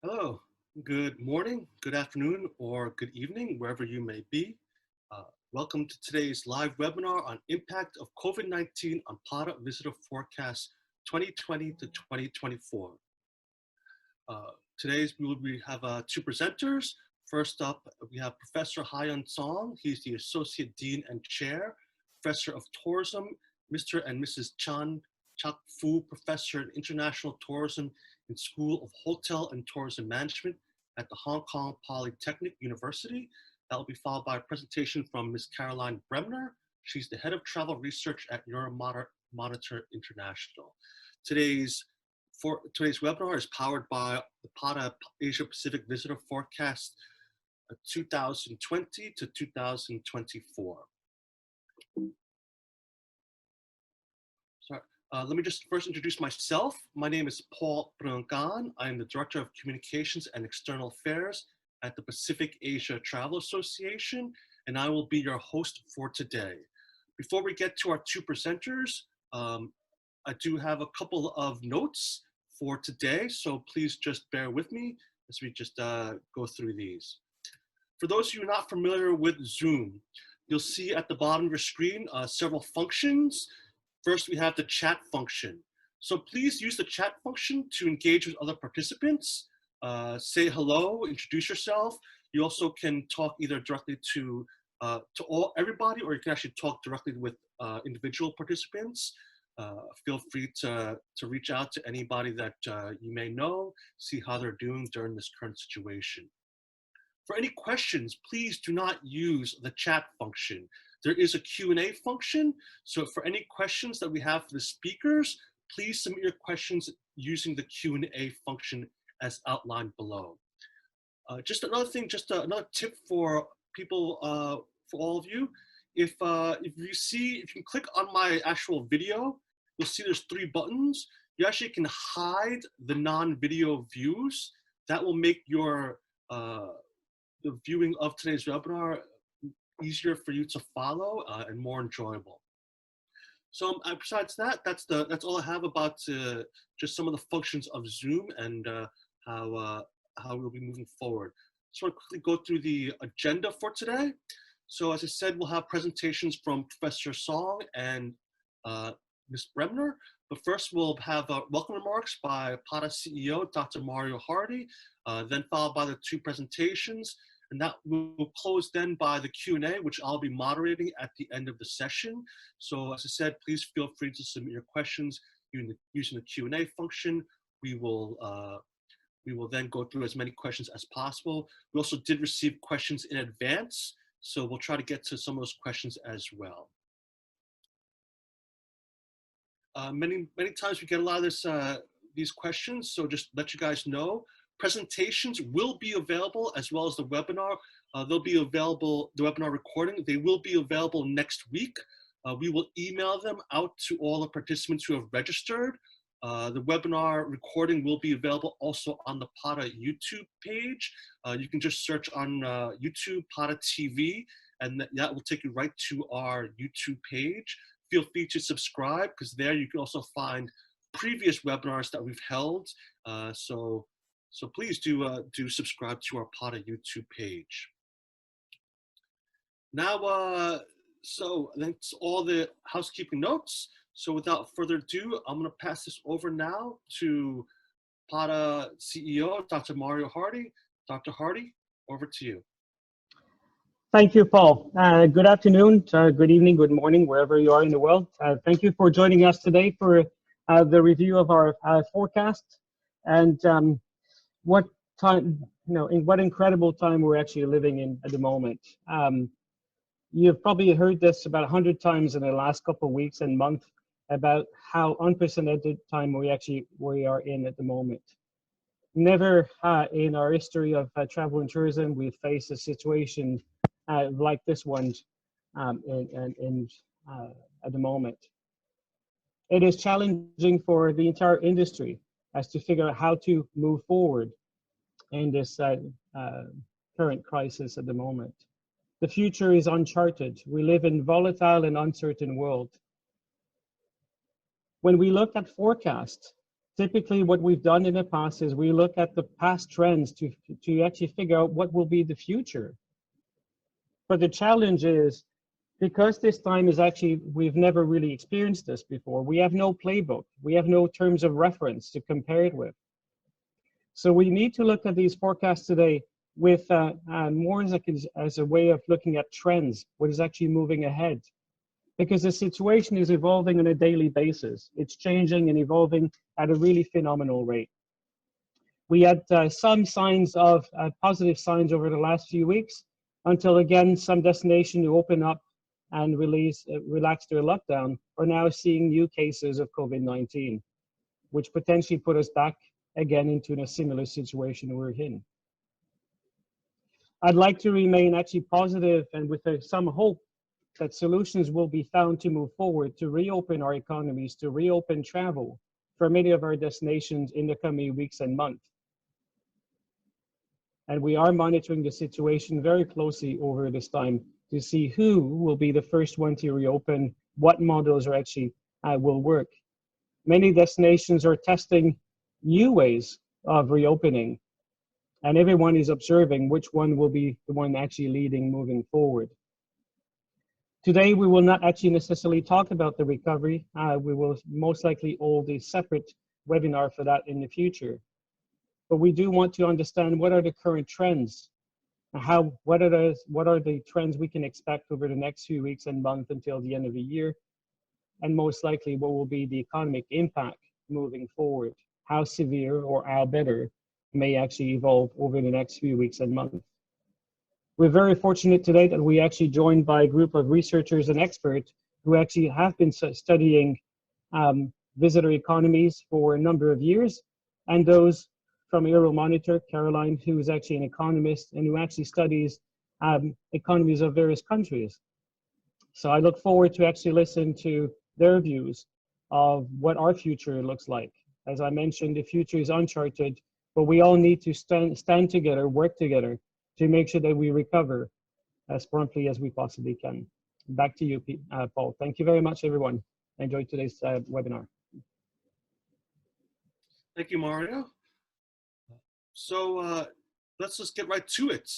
Hello, good morning, good afternoon, or good evening, wherever you may be. Uh, Welcome to today's live webinar on impact of COVID-19 on PATA Visitor Forecast 2020 to 2024. Uh, we have two presenters. First up, we have Professor Hyun Song. He's the Associate Dean and Chair, Professor of Tourism, Mr. and Mrs. Chan Chak Fu, Professor in International Tourism in School of Hotel and Tourism Management at the Hong Kong Polytechnic University. That will be followed by a presentation from Ms. Caroline Bremner. She's the Head of Travel Research at Euromonitor International. Today's webinar is powered by the PATA Asia Pacific Visitor Forecast 2020 to 2024. Let me just first introduce myself. My name is Paul Brungan. I am the Director of Communications and External Affairs at the Pacific Asia Travel Association, and I will be your host for today. Before we get to our two presenters, I do have a couple of notes for today, so please just bear with me as we just go through these. For those of you not familiar with Zoom, you'll see at the bottom of your screen several functions. First, we have the chat function. So please use the chat function to engage with other participants. Say hello, introduce yourself. You also can talk either directly to everybody, or you can actually talk directly with individual participants. Feel free to reach out to anybody that you may know, see how they're doing during this current situation. For any questions, please do not use the chat function. There is a Q&A function, so for any questions that we have for the speakers, please submit your questions using the Q&A function as outlined below. Just another thing, another tip for people, for all of you, if you can click on my actual video, you'll see there's 3 buttons. You actually can hide the non-video views. That will make your the viewing of today's webinar easier for you to follow and more enjoyable. So besides that, that's all I have about just some of the functions of Zoom and how we'll be moving forward. Just want to quickly go through the agenda for today. So as I said, we'll have presentations from Professor Song and Ms. Bremner. But first, we'll have welcome remarks by PATA CEO, Dr. Mario Hardy, then followed by the 2 presentations. And that will close then by the Q&A, which I'll be moderating at the end of the session. So as I said, please feel free to submit your questions using the Q&A function. We will then go through as many questions as possible. We also did receive questions in advance, so we'll try to get to some of those questions as well. Many times we get a lot of these questions, so just let you guys know. Presentations will be available as well as the webinar. They'll be available, the webinar recording, they will be available next week. We will email them out to all the participants who have registered. The webinar recording will be available also on the PATA YouTube page. You can just search on YouTube PATA TV, and that will take you right to our YouTube page. Feel free to subscribe, because there you can also find previous webinars that we've held. So please do subscribe to our PATA YouTube page. Now, so that's all the housekeeping notes. So without further ado, I'm going to pass this over now to PATA CEO, Dr. Mario Hardy. Dr. Hardy, over to you. Thank you, Paul. Good afternoon, good evening, good morning, wherever you are in the world. Thank you for joining us today for the review of our forecast. And what time, in what incredible time we're actually living in at the moment. You've probably heard this about 100 times in the last couple of weeks and months about how unprecedented time we are in at the moment. Never in our history of travel and tourism we've faced a situation like this one at the moment. It is challenging for the entire industry as to figure out how to move forward in this current crisis at the moment. The future is uncharted. We live in a volatile and uncertain world. When we look at forecasts, Typically, what we've done in the past is we look at the past trends to actually figure out what will be the future. But the challenge is, because this time is actually, we've never really experienced this before, we have no playbook, we have no terms of reference to compare it with. So we need to look at these forecasts today with more as a way of looking at trends, what is actually moving ahead. Because the situation is evolving on a daily basis. It's changing and evolving at a really phenomenal rate. We had some signs of positive signs over the last few weeks, until again, some destinations who open up and relax their lockdown are now seeing new cases of COVID-19, which potentially put us back again into a similar situation we're in. I'd like to remain actually positive and with some hope that solutions will be found to move forward, to reopen our economies, to reopen travel for many of our destinations in the coming weeks and months. And we are monitoring the situation very closely over this time to see who will be the first one to reopen, what models are actually will work. Many destinations are testing new ways of reopening, and everyone is observing which one will be the one actually leading moving forward. Today, we will not actually necessarily talk about the recovery. We will most likely hold a separate webinar for that in the future. But we do want to understand what are the current trends, and what are the trends we can expect over the next few weeks and months until the end of the year, and most likely what will be the economic impact moving forward, how severe or how better may actually evolve over the next few weeks and months. We're very fortunate today that we actually joined by a group of researchers and experts who actually have been studying visitor economies for a number of years, and those from Euromonitor, Caroline, who is actually an economist and who actually studies economies of various countries. So I look forward to actually listen to their views of what our future looks like. As I mentioned, the future is uncharted, but we all need to stand together, work together to make sure that we recover as promptly as we possibly can. Back to you, Paul. Thank you very much, everyone. I enjoyed today's webinar. Thank you, Mario. So let's just get right to it.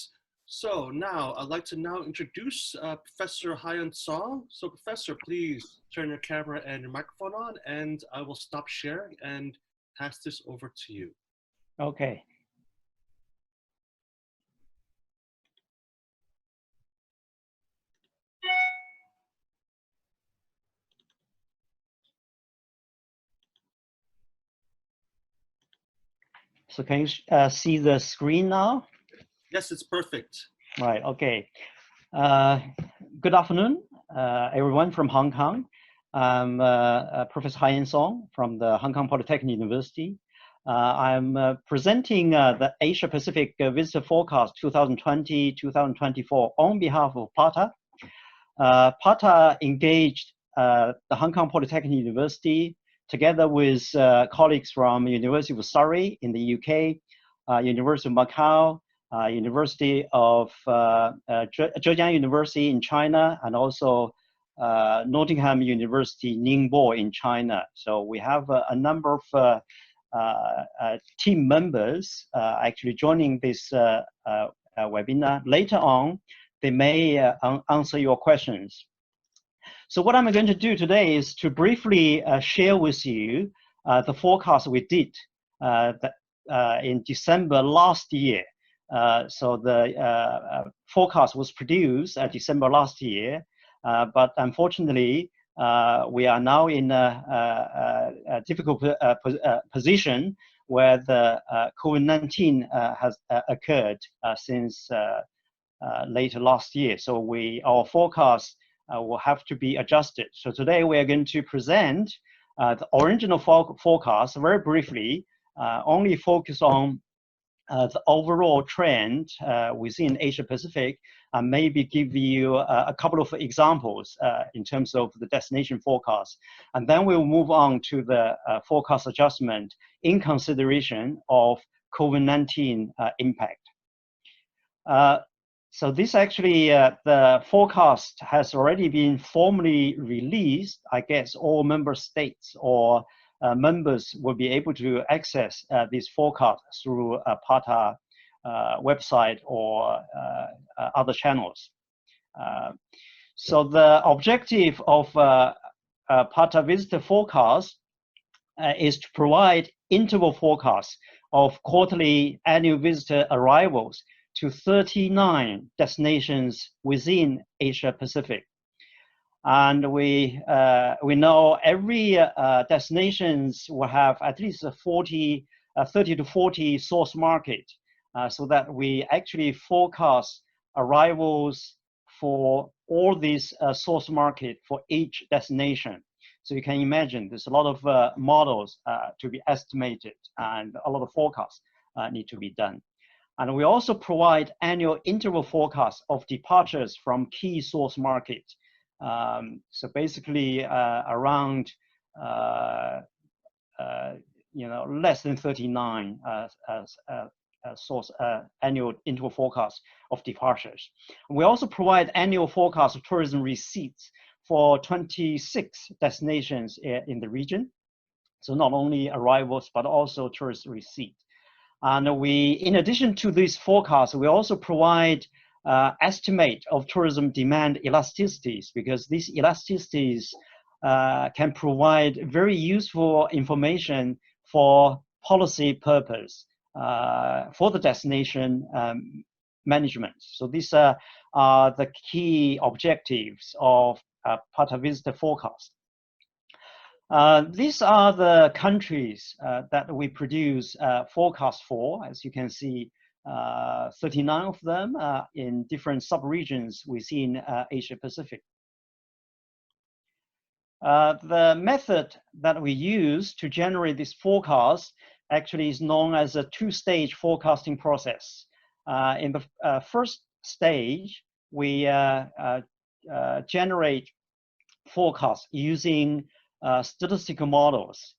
So now I'd like to now introduce Professor Hyun Song. So Professor, please turn your camera and your microphone on, and I will stop sharing and pass this over to you. Okay. So can you see the screen now? Yes, it's perfect. Right, okay. Good afternoon, everyone from Hong Kong. I'm Professor Hyun Song from the Hong Kong Polytechnic University. I'm presenting the Asia Pacific Visitor Forecast 2020-2024 on behalf of PATA. PATA engaged the Hong Kong Polytechnic University together with colleagues from University of Surrey in the UK, University of Macau, University of Zhejiang University in China, and also Nottingham University, Ningbo in China. So we have a number of team members actually joining this webinar. Later on, they may answer your questions. So what I'm going to do today is to briefly share with you the forecast we did in December last year. So the forecast was produced December last year, but unfortunately, we are now in a difficult position where the COVID-19 has occurred since later last year. So our forecast will have to be adjusted. So today we are going to present the original forecast very briefly, only focus on the overall trend within Asia Pacific, and maybe give you a couple of examples in terms of the destination forecast. And then we'll move on to the forecast adjustment in consideration of COVID-19 impact. So this actually, the forecast has already been formally released. I guess all member states or members will be able to access these forecasts through a PATA website or other channels. So the objective of PATA visitor forecast is to provide interval forecasts of quarterly annual visitor arrivals to 39 destinations within Asia Pacific. And we know every destinations will have at least 30 to 40 source market, so that we actually forecast arrivals for all these source market for each destination. So you can imagine there's a lot of models to be estimated, and a lot of forecasts need to be done. And we also provide annual interval forecasts of departures from key source market. So basically around less than 39 source annual interval forecasts of departures. We also provide annual forecasts of tourism receipts for 26 destinations in the region. So not only arrivals, but also tourist receipt. And we, in addition to these forecasts, we also provide estimate of tourism demand elasticities, because these elasticities can provide very useful information for policy purpose for the destination management. So these are the key objectives of PATA visitor forecast. These are the countries that we produce forecasts for. As you can see, 39 of them in different sub-regions within Asia Pacific. The method that we use to generate this forecast actually is known as a two-stage forecasting process. In the first stage, we generate forecasts using statistical models.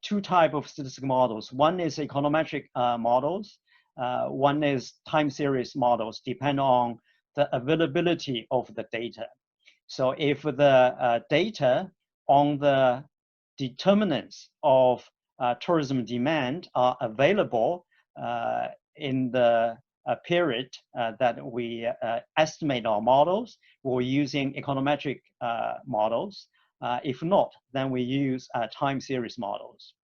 Two types of statistical models. One is econometric models. One is time series models, depend on the availability of the data. So if the data on the determinants of tourism demand are available in the period that we estimate our models, we're using econometric models. If not, then we use time series models.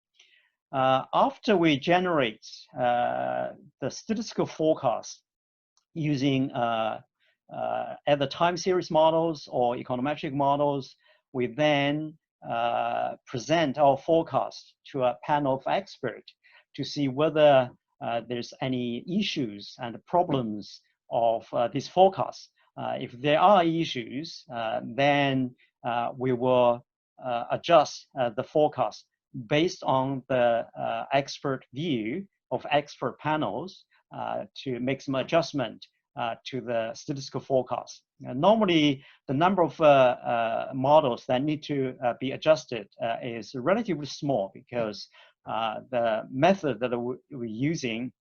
After we generate the statistical forecast using either time series models or econometric models, we then present our forecast to a panel of experts to see whether there's any issues and problems of this forecast. If there are issues, then we will adjust the forecast based on the expert view of expert panels to make some adjustment to the statistical forecast. Normally, the number of models that need to be adjusted is relatively small, because the method that we're using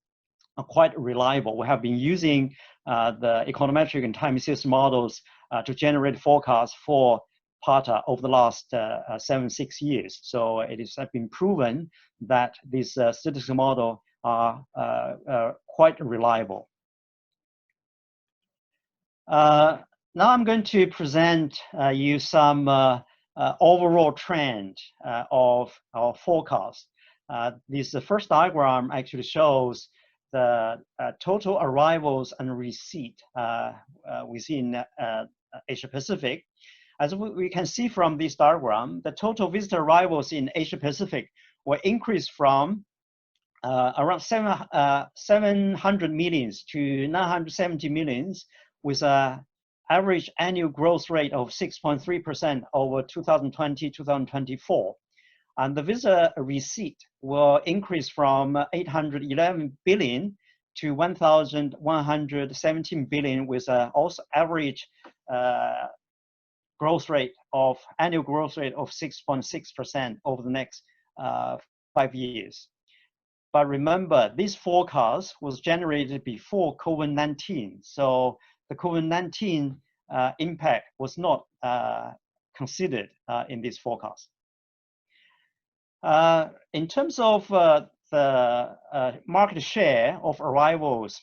are quite reliable. We have been using the econometric and time series models to generate forecasts for PATA over the last 6 years. So it has been proven that these statistical models are quite reliable. Now I'm going to present you some overall trend of our forecast. The first diagram actually shows the total arrivals and receipt within Asia Pacific. As we can see from this diagram, the total visitor arrivals in Asia Pacific will increase from around 700 millions to 970 millions, with an average annual growth rate of 6.3% over 2020-2024. And the visitor receipt will increase from 811 billion to 1,117 billion, with also average annual growth rate of 6.6% over the next 5 years. But remember, this forecast was generated before COVID-19, so the COVID-19 impact was not considered in this forecast. In terms of the market share of arrivals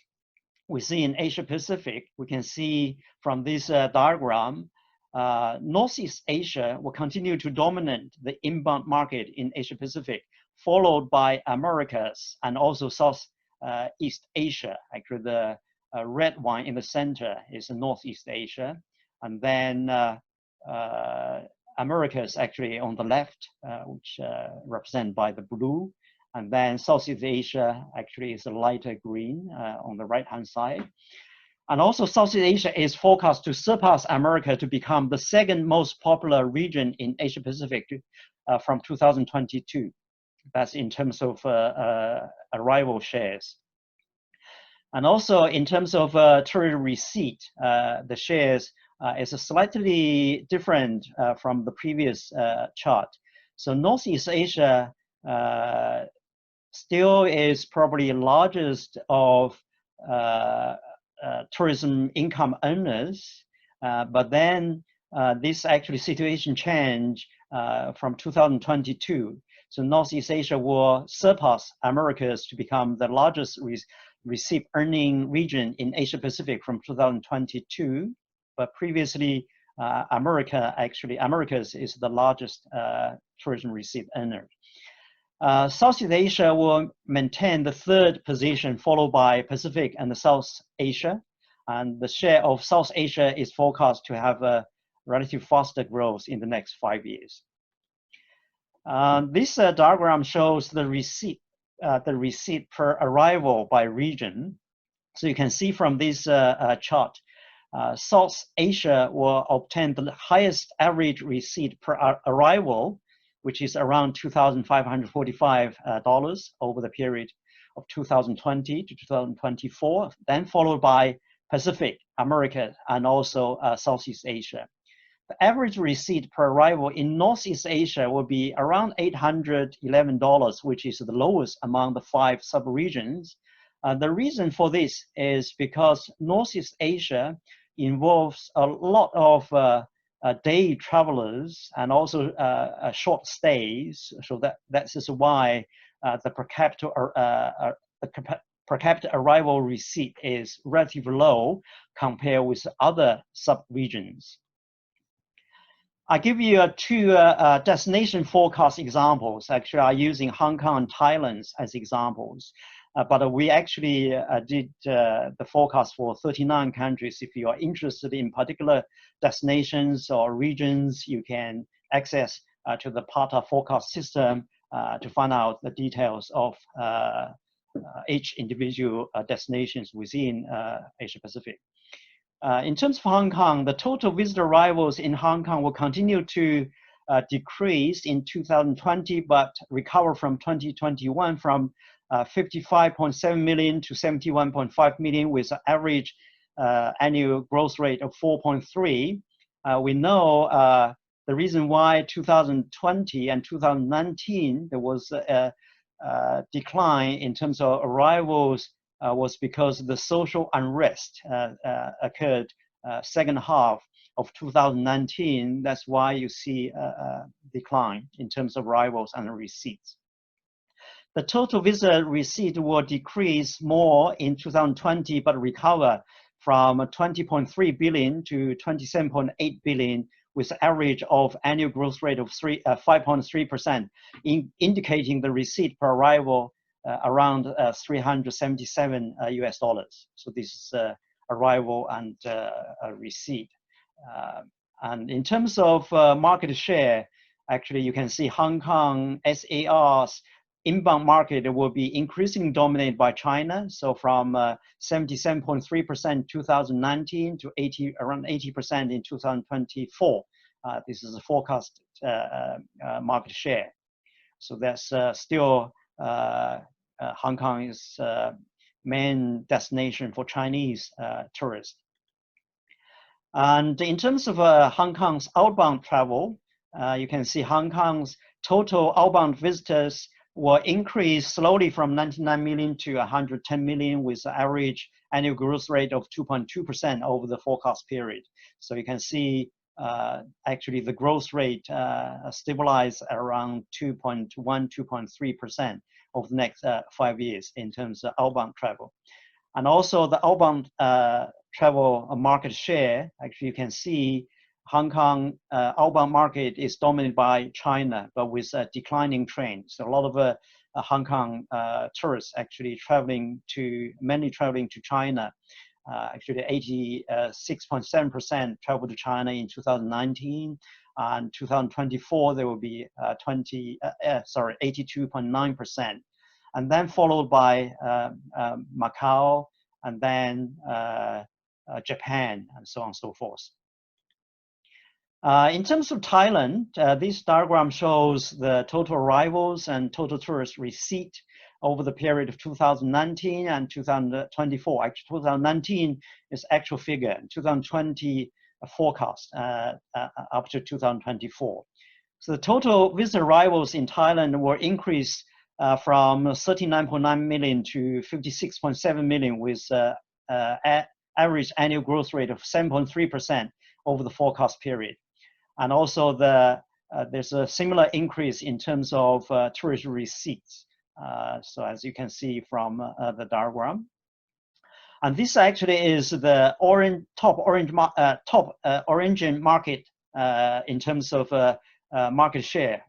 we see in Asia Pacific, we can see from this diagram, Northeast Asia will continue to dominate the inbound market in Asia Pacific, followed by Americas and also Southeast Asia. Actually, the red one in the center is Northeast Asia, and then Americas actually on the left, which represented by the blue, and then Southeast Asia actually is a lighter green on the right-hand side. And also Southeast Asia is forecast to surpass America to become the second most popular region in Asia Pacific from 2022. That's in terms of arrival shares. And also in terms of tourism receipt, the shares is slightly different from the previous chart. So Northeast Asia still is probably largest of tourism income earners, but then this actually situation changed from 2022. So Northeast Asia will surpass Americas to become the largest receipt earning region in Asia Pacific from 2022. But previously, Americas is the largest tourism receipt earner. Southeast Asia will maintain the third position, followed by Pacific and South Asia. And the share of South Asia is forecast to have a relatively faster growth in the next 5 years. This diagram shows the receipt per arrival by region. So you can see from this chart, South Asia will obtain the highest average receipt per arrival, which is around $2,545 over the period of 2020 to 2024, then followed by Pacific, America, and also Southeast Asia. The average receipt per arrival in Northeast Asia will be around $811, which is the lowest among the 5 sub-regions. The reason for this is because Northeast Asia involves a lot of day travelers and also short stays. So that is why the per capita arrival receipt is relatively low compared with other sub-regions. I give you 2 destination forecast examples. Actually, I'm using Hong Kong and Thailand as examples. But we actually did the forecast for 39 countries. If you are interested in particular destinations or regions, you can access to the PATA forecast system to find out the details of each individual destinations within Asia Pacific. In terms of Hong Kong, the total visitor arrivals in Hong Kong will continue to decrease in 2020, but recover from 2021 from 55.7 million to 71.5 million with an average annual growth rate of 4.3. We know the reason why 2020 and 2019 there was a decline in terms of arrivals was because the social unrest occurred second half of 2019. That's why you see a decline in terms of arrivals and receipts. The total visitor receipt will decrease more in 2020, but recover from 20.3 billion to 27.8 billion with an average of annual growth rate of 5.3%, indicating the receipt per arrival around $377 US. So this is arrival and receipt. And in terms of market share, actually you can see Hong Kong SAR's inbound market will be increasingly dominated by China. So from 77.3% 2019 to around 80% in 2024. This is a forecast market share. So that's still Hong Kong is main destination for Chinese tourists. And in terms of Hong Kong's outbound travel, you can see Hong Kong's total outbound visitors will increase slowly from 99 million to 110 million with an average annual growth rate of 2.2% over the forecast period. So you can see actually the growth rate stabilized around 2.1, 2.3% over the next 5 years in terms of outbound travel. And also the outbound travel market share, actually you can see Hong Kong outbound market is dominated by China, but with a declining trend. So a lot of Hong Kong tourists actually mainly traveling to China. Actually 86.7% traveled to China in 2019, and 2024 there will be 82.9%, and then followed by Macau, and then Japan, and so on and so forth. In terms of Thailand, this diagram shows the total arrivals and total tourist receipt over the period of 2019 and 2024. Actually, 2019 is actual figure, 2020 forecast up to 2024. So the total visitor arrivals in Thailand were increased from 39.9 million to 56.7 million, with average annual growth rate of 7.3% over the forecast period. And also there's a similar increase in terms of tourist receipts. So as you can see from the diagram. And this actually is the top orange market in terms of market share,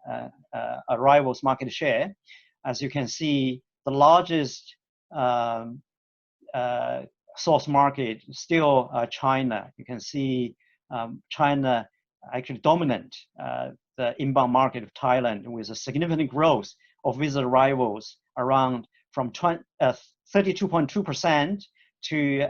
arrivals market share. As you can see, the largest source market still China. You can see China actually dominant the inbound market of Thailand, with a significant growth of visitor arrivals around from 32.2% to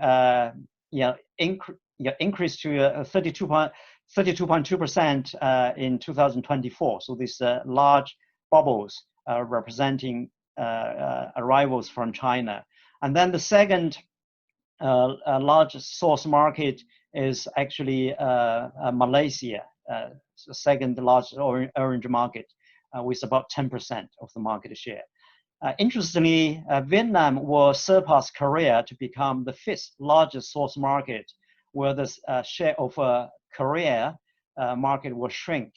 increase to 32.2% in 2024. So these large bubbles representing arrivals from China. And then the second largest source market is actually Malaysia, the second largest orange market, with about 10% of the market share. Interestingly, Vietnam will surpass Korea to become the 5th largest source market, where the share of Korea market will shrink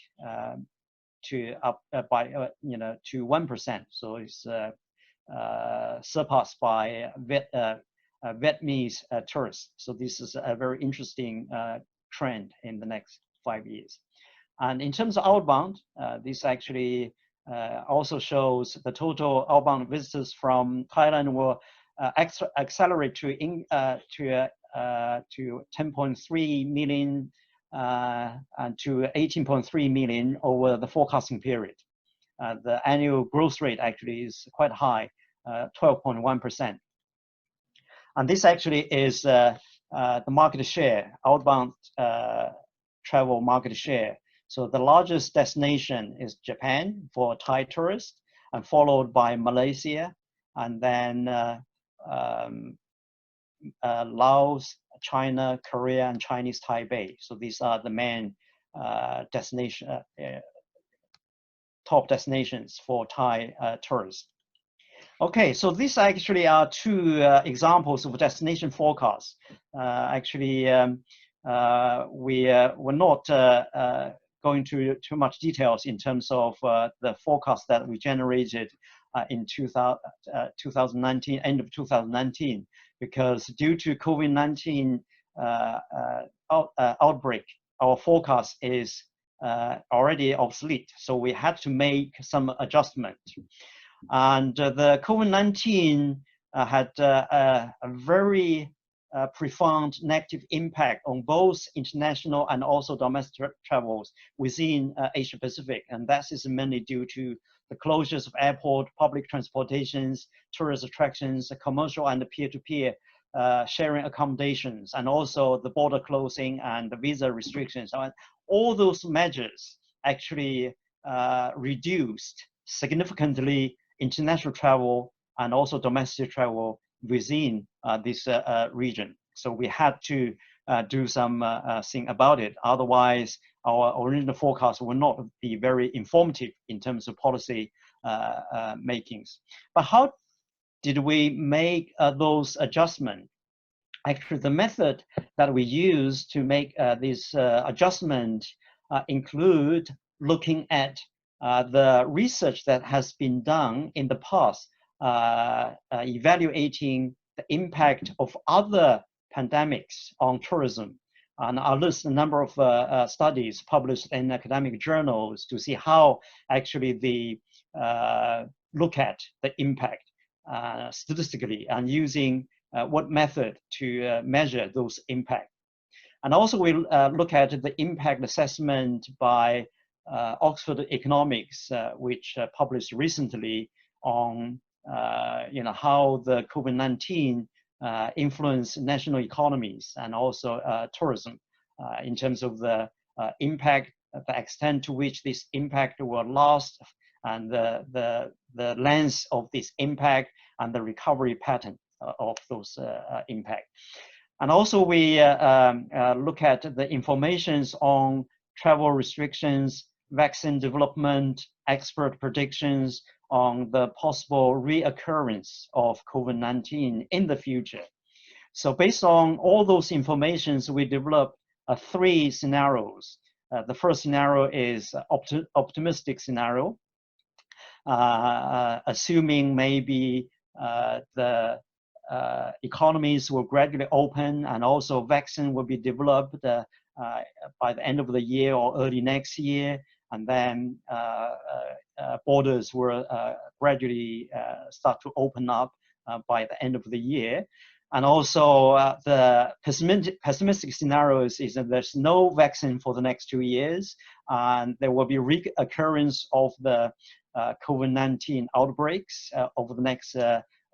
to to 1%. So it's surpassed by Vietnamese tourists. So this is a very interesting trend in the next 5 years. And in terms of outbound, this actually also shows the total outbound visitors from Thailand will accelerate to 10.3 million and to 18.3 million over the forecasting period. The annual growth rate actually is quite high, 12.1%. And this actually is the market share, outbound travel market share. So the largest destination is Japan for Thai tourists, and followed by Malaysia, and then Laos, China, Korea, and Chinese Taipei. So these are the main top destinations for Thai tourists. Okay, so these actually are two examples of destination forecasts. Actually, we're not going to too much details in terms of the forecast that we generated in 2019, end of 2019, because due to COVID-19 outbreak, our forecast is already obsolete. So we had to make some adjustment. And the COVID-19 had a very profound negative impact on both international and also domestic travels within Asia Pacific. And that is mainly due to the closures of airport, public transportations, tourist attractions, commercial and peer-to-peer sharing accommodations, and also the border closing and the visa restrictions. So all those measures actually reduced significantly international travel and also domestic travel within this region. So we had to do some thing about it. Otherwise, our original forecast will not be very informative in terms of policy makings. But how did we make those adjustments? actually the method that we use to make this adjustment include looking at the research that has been done in the past, evaluating the impact of other pandemics on tourism. And I'll list a number of studies published in academic journals to see how actually they look at the impact statistically and using what method to measure those impact. And also we look at the impact assessment by Oxford Economics, which published recently on how the COVID-19 influence national economies and also tourism in terms of the impact, the extent to which this impact will last, and the length of this impact and the recovery pattern of those impact. And also we look at the informations on travel restrictions, vaccine development, expert predictions on the possible reoccurrence of COVID-19 in the future. So based on all those informations, we developed 3 scenarios. The first scenario is optimistic scenario, assuming maybe the economies will gradually open and also vaccine will be developed by the end of the year or early next year, and then borders will gradually start to open up by the end of the year. And also the pessimistic scenarios is that there's no vaccine for the next 2 years, and there will be reoccurrence of the COVID-19 outbreaks over the next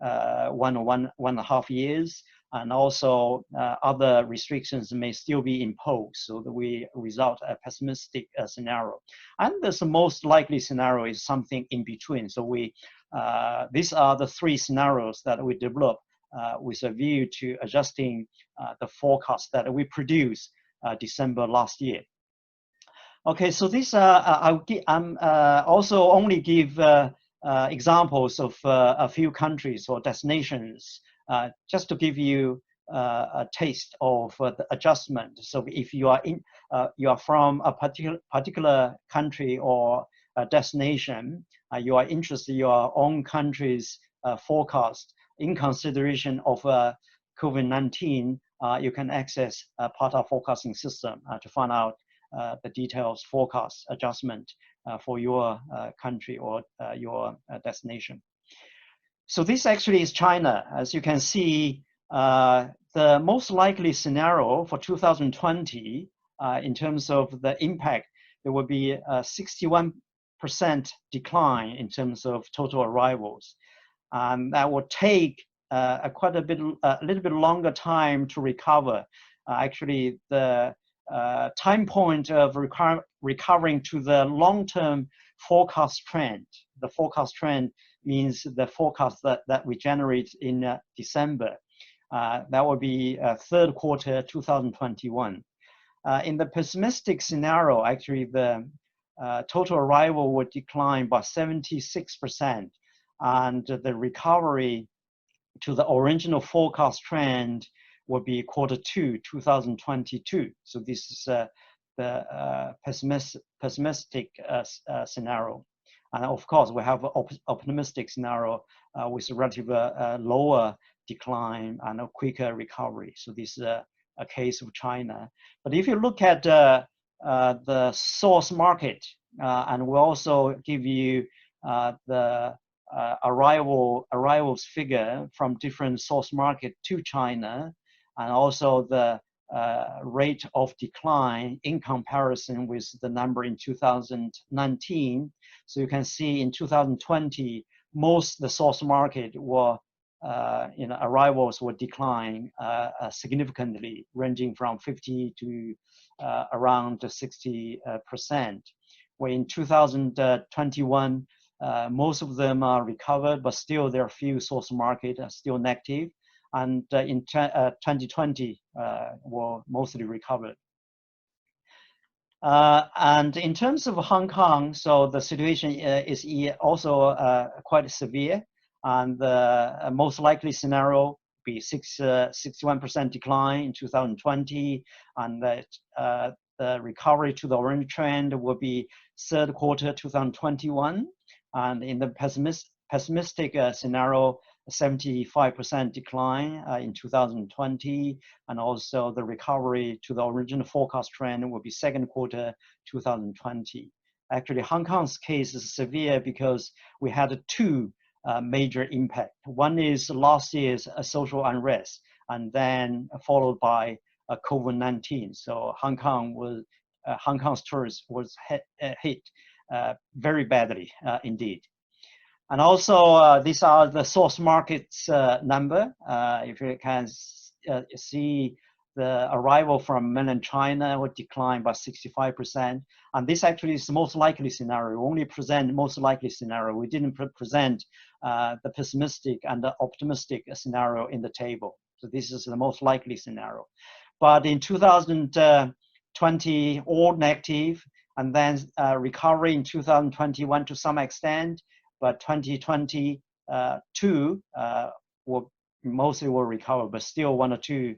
1.5 years, and also other restrictions may still be imposed, so that we result a pessimistic scenario. And the most likely scenario is something in between. So we these are the 3 scenarios that we develop with a view to adjusting the forecast that we produced December last year. Okay, so this I'm also only give examples of a few countries or destinations, just to give you a taste of the adjustment. So if you are from a particular country or a destination, you are interested in your own country's forecast in consideration of COVID-19, you can access part of forecasting system to find out the details forecast adjustment for your country or your destination. So this actually is China. As you can see, the most likely scenario for 2020 in terms of the impact, there will be a 61% decline in terms of total arrivals. That will take a little bit longer time to recover. Actually, the time point of recovering to the long-term forecast trend. The forecast trend means the forecast that we generate in December. That will be third quarter 2021. In the pessimistic scenario, actually the total arrival would decline by 76%, and the recovery to the original forecast trend will be quarter 2 2022. So this is the pessimistic scenario. And of course, we have an optimistic scenario with a relatively lower decline and a quicker recovery. So this is a case of China. But if you look at the source market, and we'll also give you the arrivals figure from different source market to China, and also the rate of decline in comparison with the number in 2019. So you can see in 2020, the source market were, arrivals would decline significantly, ranging from 50 to around 60%. Where in 2021, most of them are recovered, but still there are few source market are still negative. And in 2020 were mostly recovered. And in terms of Hong Kong, so the situation is also quite severe. And the most likely scenario be 61% decline in 2020, and that the recovery to the orange trend will be third quarter 2021, and in the pessimistic scenario, 75% decline in 2020, and also the recovery to the original forecast trend will be second quarter 2020. Actually, Hong Kong's case is severe because we had two major impact. One is last year's social unrest, and then followed by COVID-19. So Hong Kong's tourists was hit very badly indeed. And also, these are the source markets number. If you can see, the arrival from mainland China would decline by 65%. And this actually is the most likely scenario. We only present most likely scenario. We didn't present the pessimistic and the optimistic scenario in the table. So this is the most likely scenario. But in 2020, all negative, and then recovery in 2021 to some extent. But 2022 will mostly recover, but still one or two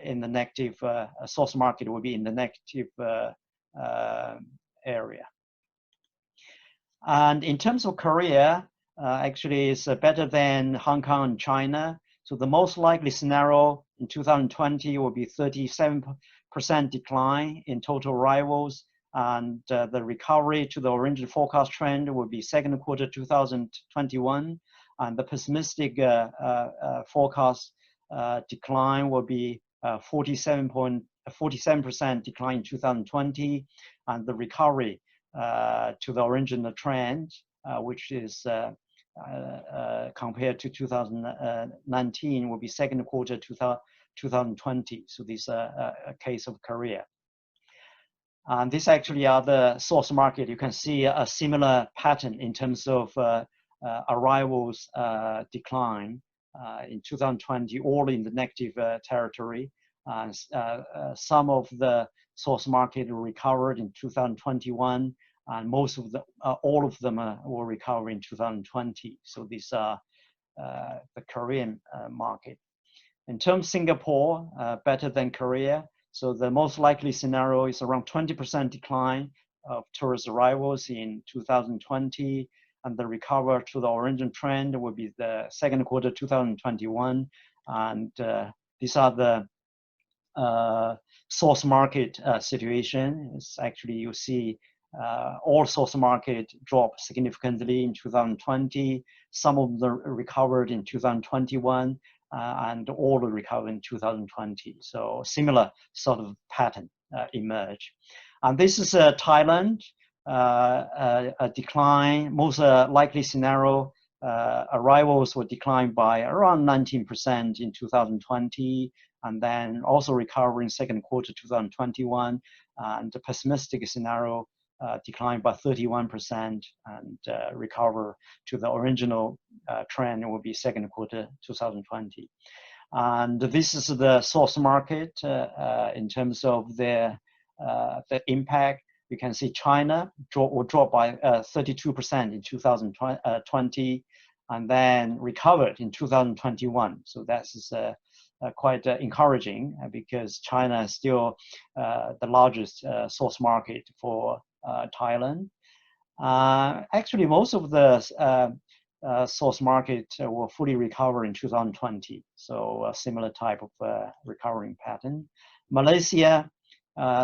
in the negative source market will be in the negative area. And in terms of Korea, actually it's better than Hong Kong and China. So the most likely scenario in 2020 will be 37% decline in total arrivals. And the recovery to the original forecast trend will be second quarter 2021, and the pessimistic forecast decline will be 47% decline in 2020, and the recovery to the original trend, which is compared to 2019, will be second quarter 2020. So this is a case of Korea. And this actually are the source market. You can see a similar pattern in terms of arrivals decline in 2020, all in the negative territory. Some of the source market recovered in 2021, and most of the all of them will recover in 2020. So these are the Korean market. In terms of Singapore, better than Korea. So the most likely scenario is around 20% decline of tourist arrivals in 2020, and the recovery to the original trend will be the second quarter 2021. And these are the source market situation. It's actually, you see all source market dropped significantly in 2020. Some of them recovered in 2021. And all will recover in 2020. So similar sort of pattern emerge. And this is Thailand, a decline, most likely scenario, arrivals will decline by around 19% in 2020, and then also recover in second quarter 2021. And the pessimistic scenario decline by 31% and recover to the original trend will be second quarter 2020. And this is the source market in terms of the impact. You can see China will drop by 32% in 2020 and then recovered in 2021. So that's quite encouraging because China is still the largest source market for Thailand. Actually, most of the source market will fully recover in 2020. So a similar type of recovering pattern. Malaysia,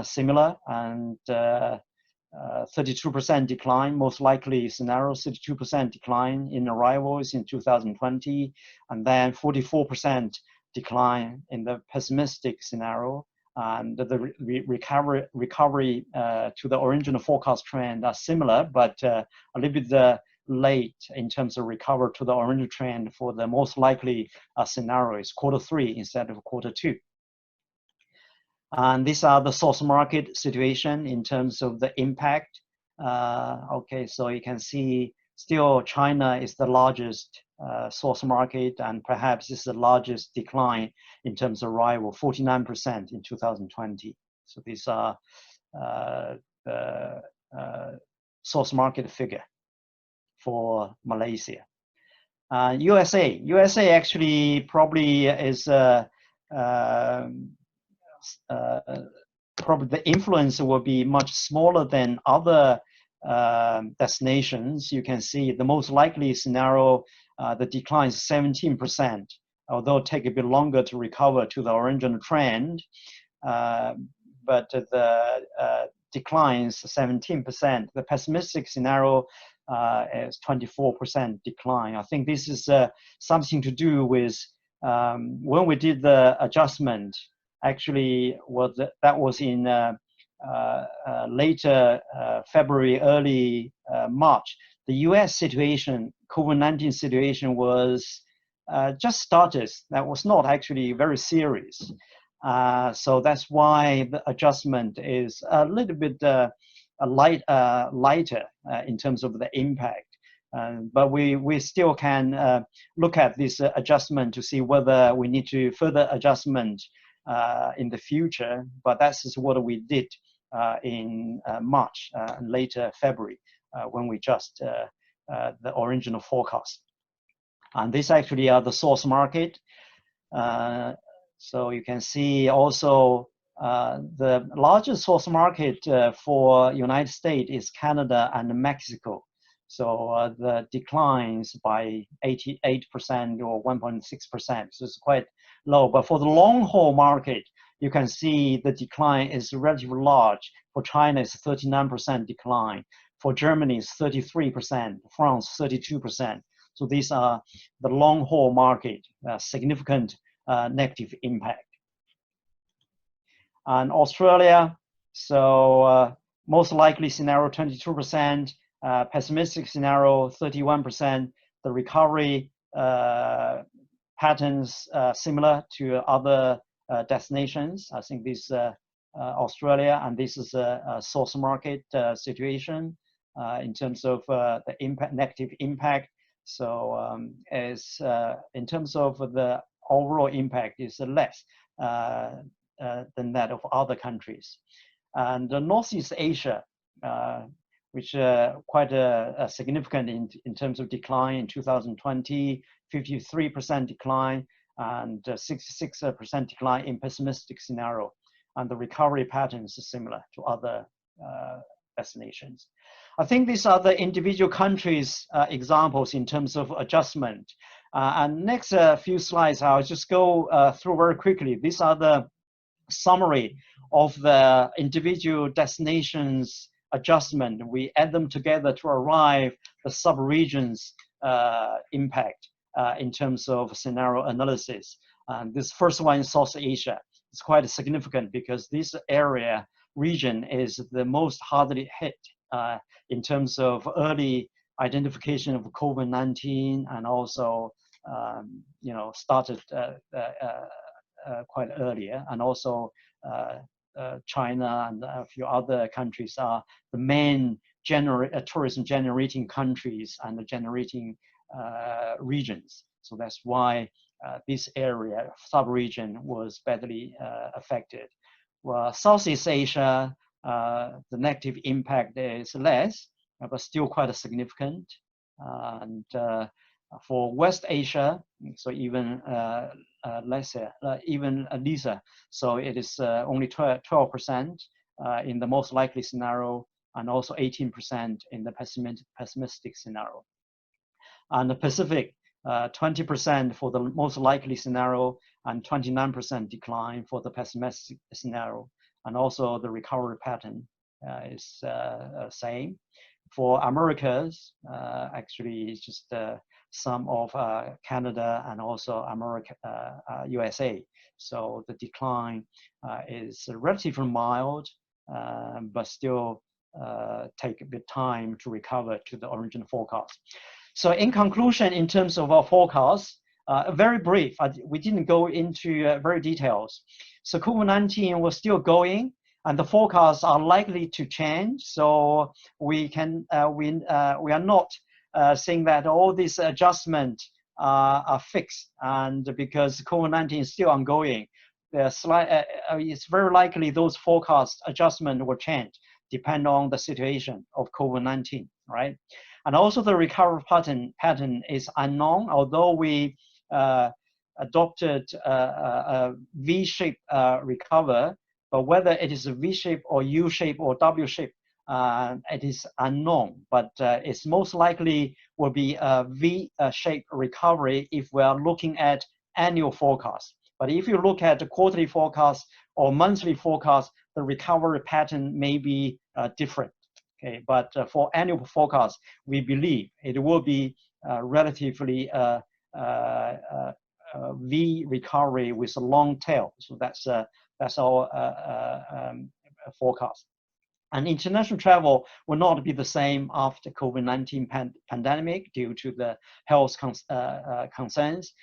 similar, and 32% decline, most likely scenario, 32% decline in arrivals in 2020, and then 44% decline in the pessimistic scenario. And the recovery to the original forecast trend are similar, but a little bit late in terms of recover to the original trend for the most likely scenario is quarter 3 instead of quarter 2. And these are the source market situation in terms of the impact. Okay, so you can see still China is the largest source market, and perhaps this is the largest decline in terms of arrival, 49% in 2020. So these are the source market figure for Malaysia. USA actually probably is probably the influence will be much smaller than other destinations. You can see the most likely scenario, the decline is 17%, although take a bit longer to recover to the original trend. But the declines 17%. The pessimistic scenario is 24% decline. I think this is something to do with when we did the adjustment. Actually, that was in later February, early March. The U.S. situation, COVID-19 situation, was just started. That was not actually very serious. So that's why the adjustment is a little bit lighter in terms of the impact. But we still can look at this adjustment to see whether we need to further adjustment in the future. But that's what we did in March and later February when we adjust the original forecast. And this actually are the source market. So you can see also the largest source market for United States is Canada and Mexico. So the declines by 88% or 1.6%. So it's quite low. But for the long haul market, you can see the decline is relatively large. For China, it's 39% decline. For Germany, it's 33%. France, 32%. So these are the long haul market, significant negative impact. And Australia, so most likely scenario 22%, pessimistic scenario 31%. The recovery patterns similar to other destinations. I think this Australia, and this is a source market situation in terms of the impact, negative impact. So as in terms of the overall impact is less than that of other countries. And Northeast Asia, which quite significant in terms of decline in 2020, 53% decline and 66% decline in pessimistic scenario. And the recovery patterns are similar to other destinations. I think these are the individual countries examples in terms of adjustment. And next few slides, I'll just go through very quickly. These are the summary of the individual destinations adjustment. We add them together to arrive the sub-regions impact in terms of scenario analysis. And this first one in South Asia is quite significant because this region is the most hardly hit in terms of early identification of COVID-19 and also started quite earlier, and also China and a few other countries are the main tourism generating countries and the generating regions. So that's why this area, sub-region, was badly affected. Well, Southeast Asia, the negative impact is less, but still quite significant. And for West Asia, so even lesser, even lesser. So it is only 12% in the most likely scenario, and also 18% in the pessimistic scenario. And the Pacific, 20% for the most likely scenario, and 29% decline for the pessimistic scenario. And also the recovery pattern is same. For Americas, actually it's just some of Canada and also USA. So the decline is relatively mild, but still take a bit time to recover to the original forecast. So in conclusion, in terms of our forecast, very brief, we didn't go into very details. So COVID-19 was still going, and the forecasts are likely to change. So we are not saying that all these adjustments are fixed, and because COVID-19 is still ongoing, it's very likely those forecast adjustments will change, depend on the situation of COVID-19, right? And also the recovery pattern is unknown, although we adopted a V-shaped recover, but whether it is a V-shape or U-shape or W-shape, it is unknown, but it's most likely will be a V-shaped recovery if we are looking at annual forecast. But if you look at the quarterly forecast or monthly forecast, the recovery pattern may be different. Okay, but for annual forecast, we believe it will be relatively V recovery with a long tail. So that's our forecast. And international travel will not be the same after COVID-19 pandemic due to the health concerns.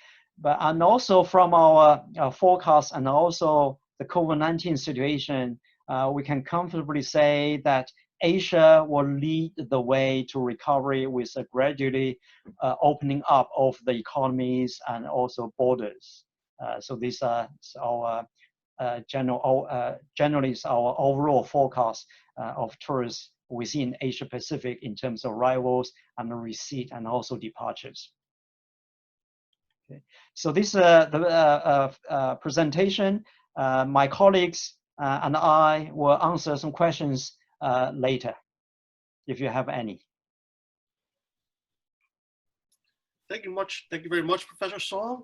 And also from our forecast and also the COVID-19 situation, we can comfortably say that Asia will lead the way to recovery with a gradually opening up of the economies and also borders. So these are our generally is our overall forecast of tourists within Asia Pacific in terms of arrivals and receipt and also departures. Okay. So this the presentation. My colleagues and I will answer some questions later, if you have any. Thank you very much, Professor Song.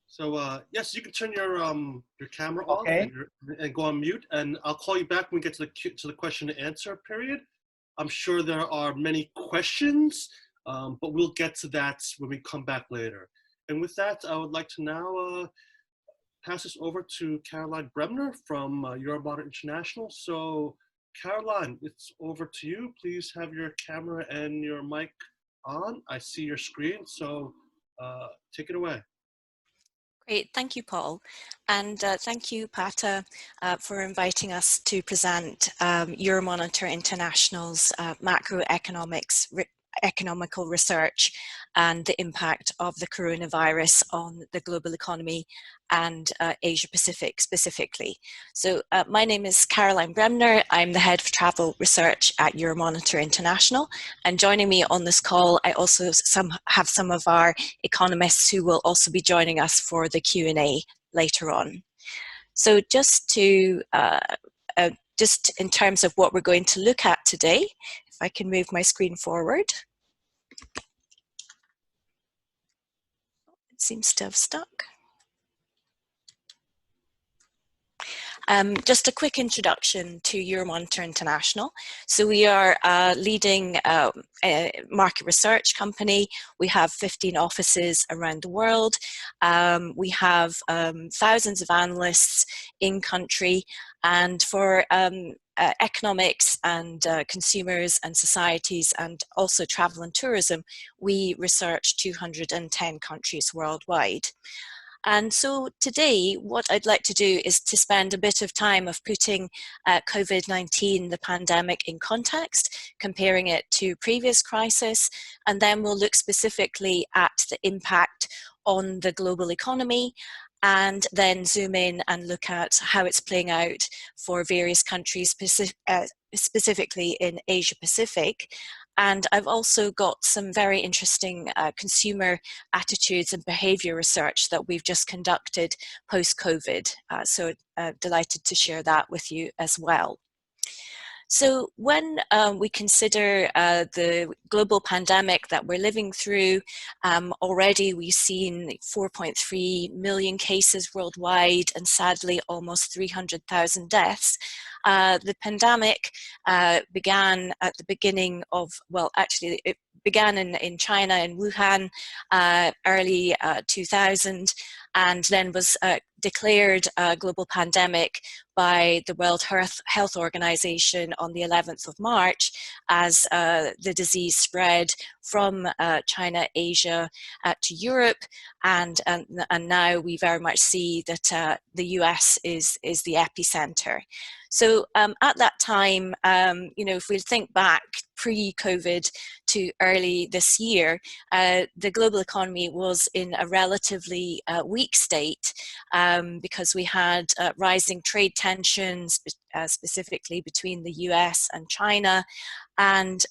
So yes, you can turn your camera off and go on mute, and I'll call you back when we get to the question and answer period. I'm sure there are many questions, but we'll get to that when we come back later. And with that, I would like to now pass this over to Caroline Bremner from Euromonitor International. So Caroline, it's over to you. Please have your camera and your mic on. I see your screen, so take it away. Great, thank you, Paul. And thank you, Pata, for inviting us to present Euromonitor International's economical research and the impact of the coronavirus on the global economy and Asia Pacific specifically. So my name is Caroline Bremner. I'm the head of travel research at Euromonitor International. And joining me on this call, I also have some of our economists who will also be joining us for the Q&A later on. So just to just in terms of what we're going to look at today, if I can move my screen forward. It seems to have stuck. Just a quick introduction to Euromonitor International. So we are a leading market research company. We have 15 offices around the world. We have thousands of analysts in country, and for economics and consumers and societies and also travel and tourism, we research 210 countries worldwide. And so today, what I'd like to do is to spend a bit of time of putting COVID-19, the pandemic, in context, comparing it to previous crisis, and then we'll look specifically at the impact on the global economy, and then zoom in and look at how it's playing out for various countries, specifically in Asia Pacific. And I've also got some very interesting consumer attitudes and behavior research that we've just conducted post-COVID. So delighted to share that with you as well. So when we consider the global pandemic that we're living through, already we've seen 4.3 million cases worldwide and sadly almost 300,000 deaths. The pandemic began at the beginning of, well, actually it began in China, in Wuhan, early 2000, and then was declared a global pandemic by the World Health Organization on the 11th of March as the disease spread from China, Asia to Europe, and now we very much see that the US is the epicenter. So at that time, you know, if we think back pre-COVID to early this year, the global economy was in a relatively weak state because we had rising trade tensions, specifically between the US and China, And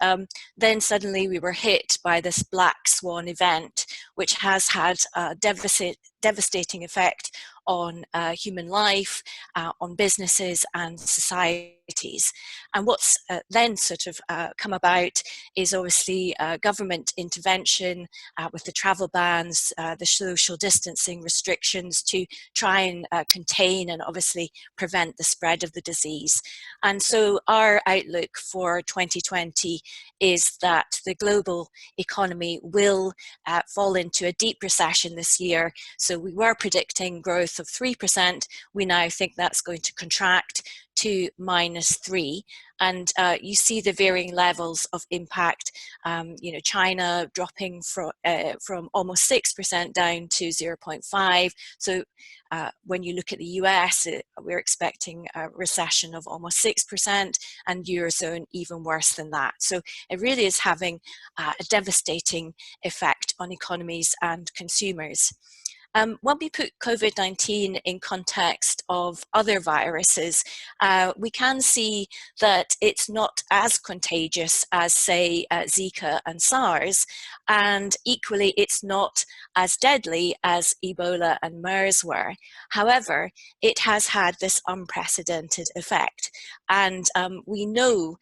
then suddenly we were hit by this black swan event, which has had a devastating effect on human life, on businesses and societies. And what's then sort of come about is obviously government intervention with the travel bans, the social distancing restrictions to try and contain and obviously prevent the spread of the disease. And so our outlook for 2020 is that the global economy will fall into a deep recession this year. So we were predicting growth of 3%. We now think that's going to contract to -3%. And you see the varying levels of impact. China dropping from almost 6% down to 0.5%. So when you look at the US, we're expecting a recession of almost 6%, and Eurozone even worse than that. So it really is having a devastating effect on economies and consumers. When we put COVID-19 in context of other viruses, we can see that it's not as contagious as, say, Zika and SARS, and equally it's not as deadly as Ebola and MERS were. However, it has had this unprecedented effect, and we know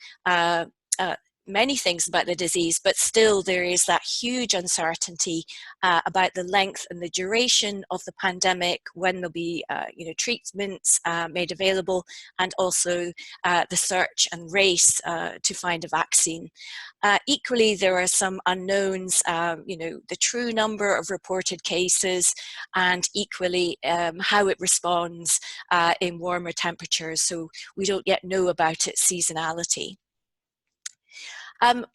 many things about the disease, but still there is that huge uncertainty about the length and the duration of the pandemic, when there'll be treatments made available, and also the search and race to find a vaccine. Equally, there are some unknowns, the true number of reported cases, and equally how it responds in warmer temperatures. So we don't yet know about its seasonality.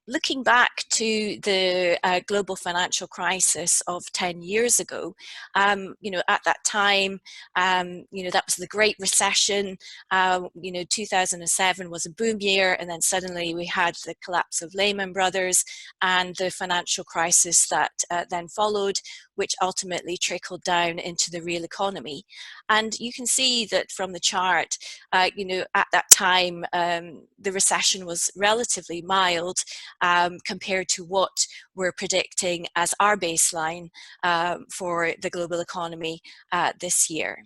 Looking back to the global financial crisis of 10 years ago, at that time, that was the Great Recession. 2007 was a boom year, and then suddenly we had the collapse of Lehman Brothers and the financial crisis that then followed, which ultimately trickled down into the real economy. And you can see that from the chart, at that time, the recession was relatively mild compared to what we're predicting as our baseline for the global economy this year.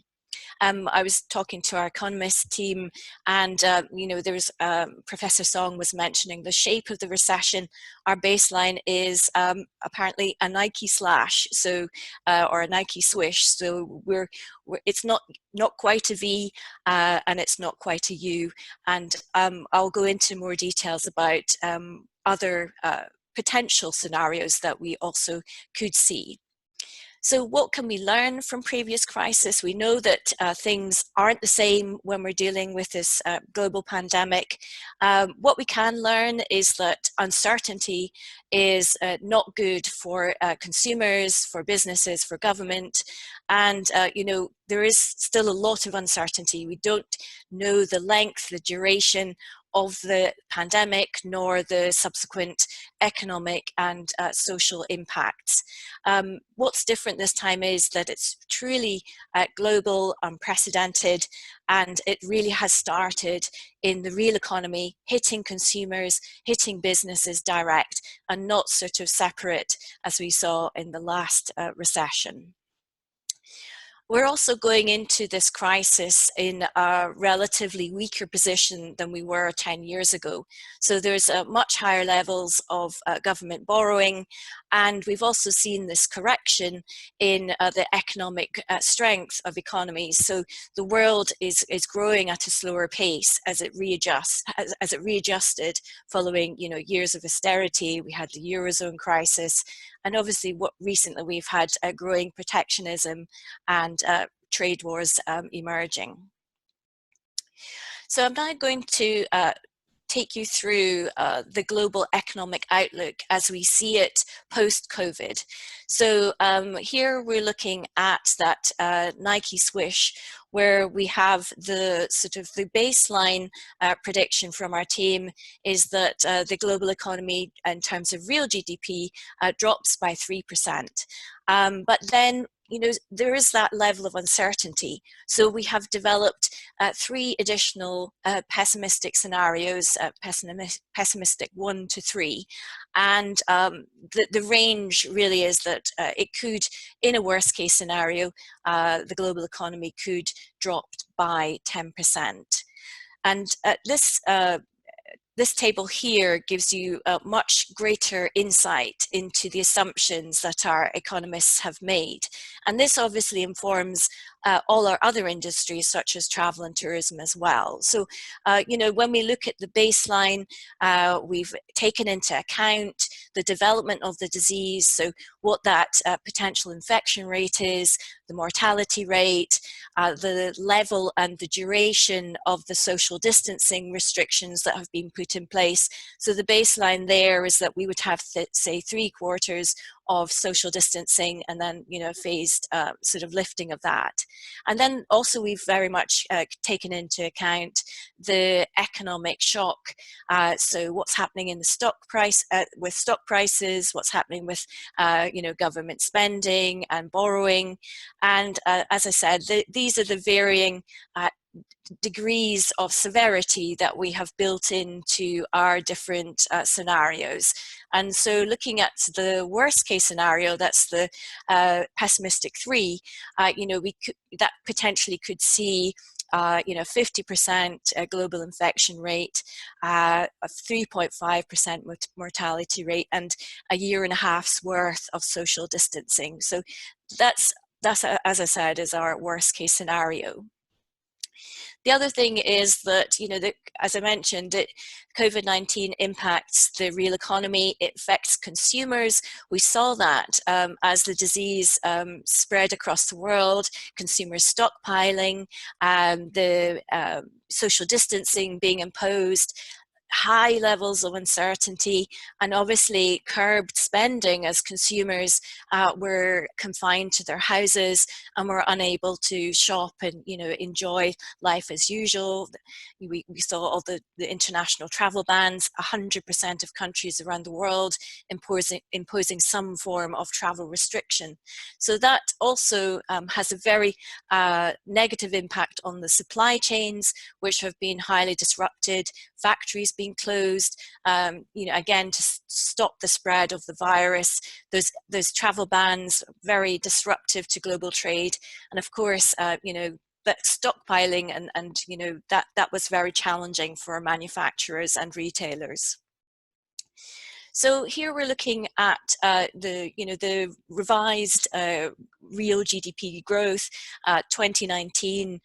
I was talking to our economist team, and there's Professor Song was mentioning the shape of the recession. Our baseline is apparently a Nike slash, so or a Nike swish. So it's not quite a V, and it's not quite a U. And I'll go into more details about other potential scenarios that we also could see. So what can we learn from previous crises? We know that things aren't the same when we're dealing with this global pandemic. What we can learn is that uncertainty is not good for consumers, for businesses, for government. And, there is still a lot of uncertainty. We don't know the length, the duration of the pandemic, nor the subsequent economic and social impacts. What's different this time is that it's truly global, unprecedented, and it really has started in the real economy, hitting consumers, hitting businesses direct, and not sort of separate as we saw in the last recession. We're also going into this crisis in a relatively weaker position than we were 10 years ago. So there's much higher levels of government borrowing, and we've also seen this correction in the economic strength of economies. So the world is growing at a slower pace as it readjusted following years of austerity. We had the Eurozone crisis, and obviously what recently we've had growing protectionism and trade wars emerging. So I'm now going to take you through the global economic outlook as we see it post-COVID. So here we're looking at that Nike swish, where we have the sort of the baseline prediction from our team is that the global economy in terms of real GDP drops by 3%. But then there is that level of uncertainty. So we have developed 3 additional pessimistic scenarios, pessimistic 1 to 3. And the range really is that it could, in a worst case scenario, the global economy could drop by 10%. And this table here gives you a much greater insight into the assumptions that our economists have made. And this obviously informs all our other industries, such as travel and tourism as well. So, when we look at the baseline, we've taken into account the development of the disease, so what that potential infection rate is, the mortality rate, the level and the duration of the social distancing restrictions that have been put in place. So the baseline there is that we would have, say, 3/4 of social distancing and then, a phased sort of lifting of that. And then also we've very much taken into account the economic shock. So what's happening in the stock price, with stock prices, what's happening with, government spending and borrowing. And as I said, these are the varying degrees of severity that we have built into our different scenarios. And so looking at the worst case scenario, that's the pessimistic 3, that potentially could see 50% global infection rate, a 3.5% mortality rate, and a 1.5 years worth of social distancing. So that's as I said, is our worst case scenario. The other thing is that, as I mentioned, COVID-19 impacts the real economy. It affects consumers. We saw that as the disease spread across the world, consumers stockpiling, the social distancing being imposed, high levels of uncertainty, and obviously curbed spending as consumers were confined to their houses and were unable to shop and enjoy life as usual. We saw all the international travel bans, 100% of countries around the world imposing some form of travel restriction. So that also has a very negative impact on the supply chains, which have been highly disrupted, factories being closed, again to stop the spread of the virus. Those travel bans, very disruptive to global trade, and of course, that stockpiling and that was very challenging for manufacturers and retailers. So here we're looking at the revised real GDP growth, 2019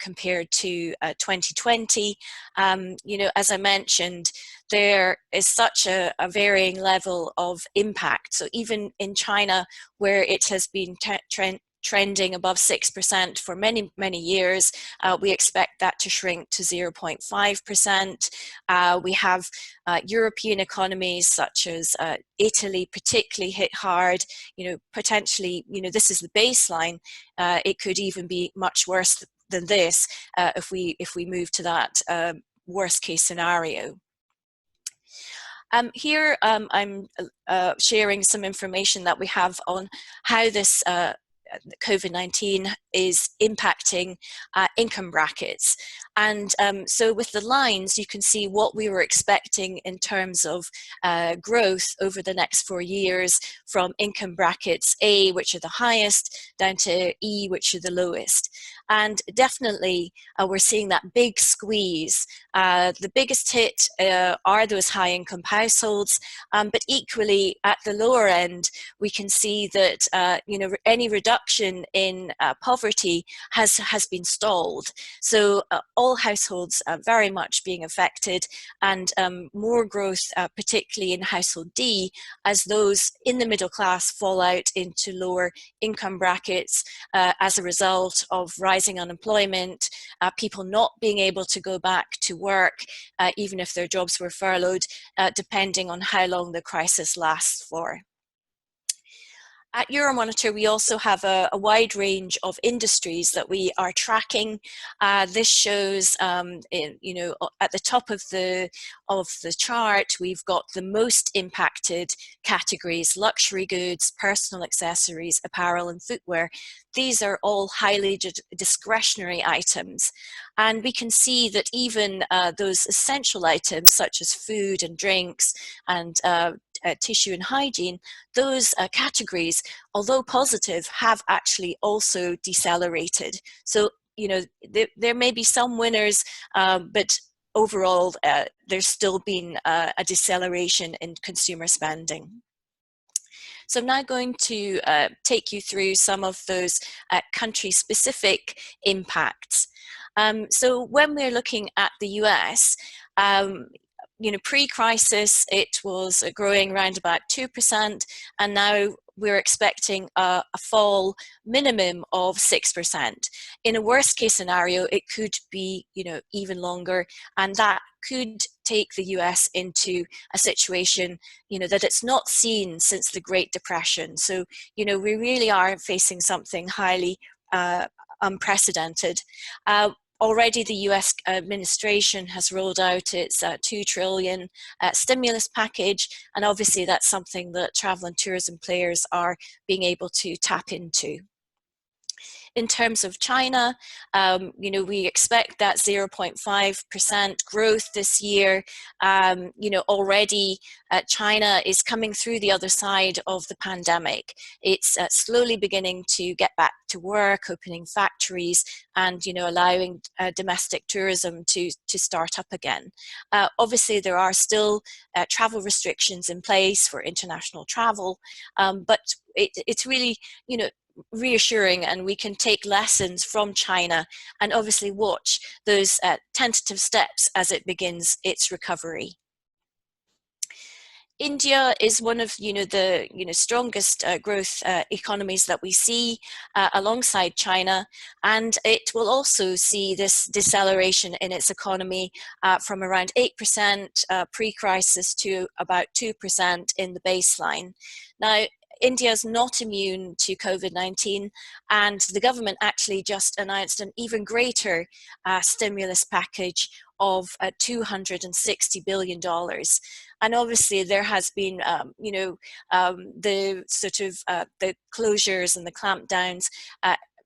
compared to 2020. As I mentioned, there is such a varying level of impact. So even in China, where it has been trending above 6% for many, many years, we expect that to shrink to 0.5%. We have European economies such as Italy particularly hit hard. Potentially, this is the baseline. It could even be much worse than this if we move to that worst case scenario. Here I'm sharing some information that we have on how this COVID-19 is impacting income brackets. And so with the lines, you can see what we were expecting in terms of growth over the next 4 years, from income brackets A, which are the highest, down to E, which are the lowest. And definitely we're seeing that big squeeze. The biggest hit are those high income households, but equally at the lower end, we can see that any reduction in poverty has been stalled. So all households are very much being affected, and more growth, particularly in household D, as those in the middle class fall out into lower income brackets as a result of rising unemployment, people not being able to go back to work, even if their jobs were furloughed, depending on how long the crisis lasts for. At Euromonitor, we also have a wide range of industries that we are tracking. This shows, you know, at the top of the chart, we've got the most impacted categories: luxury goods, personal accessories, apparel, and footwear. These are all highly discretionary items. And we can see that even those essential items such as food and drinks and tissue and hygiene, those categories, although positive, have actually also decelerated. So, you know, there may be some winners, but overall, there's still been a deceleration in consumer spending. So I'm now going to take you through some of those country-specific impacts. So when we're looking at the US, you know, pre-crisis, it was growing around about 2%, and now we're expecting a fall minimum of 6%. In a worst case scenario, it could be, you know, even longer, and that could take the US into a situation, you know, that it's not seen since the Great Depression. So, you know, we really are facing something highly unprecedented. Already the US administration has rolled out its $2 trillion stimulus package, and obviously that's something that travel and tourism players are being able to tap into. In terms of China, you know, we expect that 0.5% growth this year. You know, already China is coming through the other side of the pandemic. It's slowly beginning to get back to work, opening factories, and, you know, allowing domestic tourism to start up again. Obviously, there are still travel restrictions in place for international travel, but it's really, you know, reassuring, and we can take lessons from China and obviously watch those tentative steps as it begins its recovery. India is one of, you know, the strongest growth economies that we see alongside China, and it will also see this deceleration in its economy from around 8% pre-crisis to about 2% in the baseline. Now, India is not immune to COVID-19, and the government actually just announced an even greater stimulus package of $260 billion. And obviously there has been, you know, the sort of the closures and the clampdowns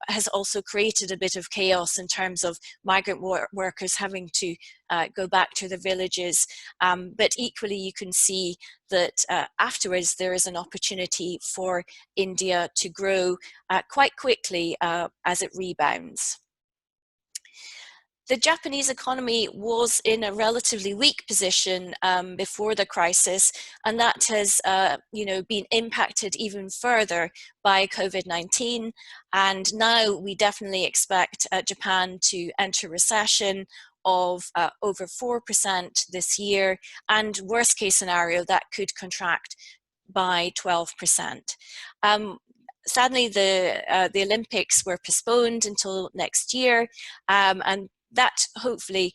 has also created a bit of chaos in terms of migrant workers having to go back to their villages. But equally, you can see that afterwards there is an opportunity for India to grow quite quickly as it rebounds. The Japanese economy was in a relatively weak position before the crisis, and that has you know, been impacted even further by COVID-19. And now we definitely expect Japan to enter recession of over 4% this year, and worst case scenario, that could contract by 12%. Sadly, the Olympics were postponed until next year, and that hopefully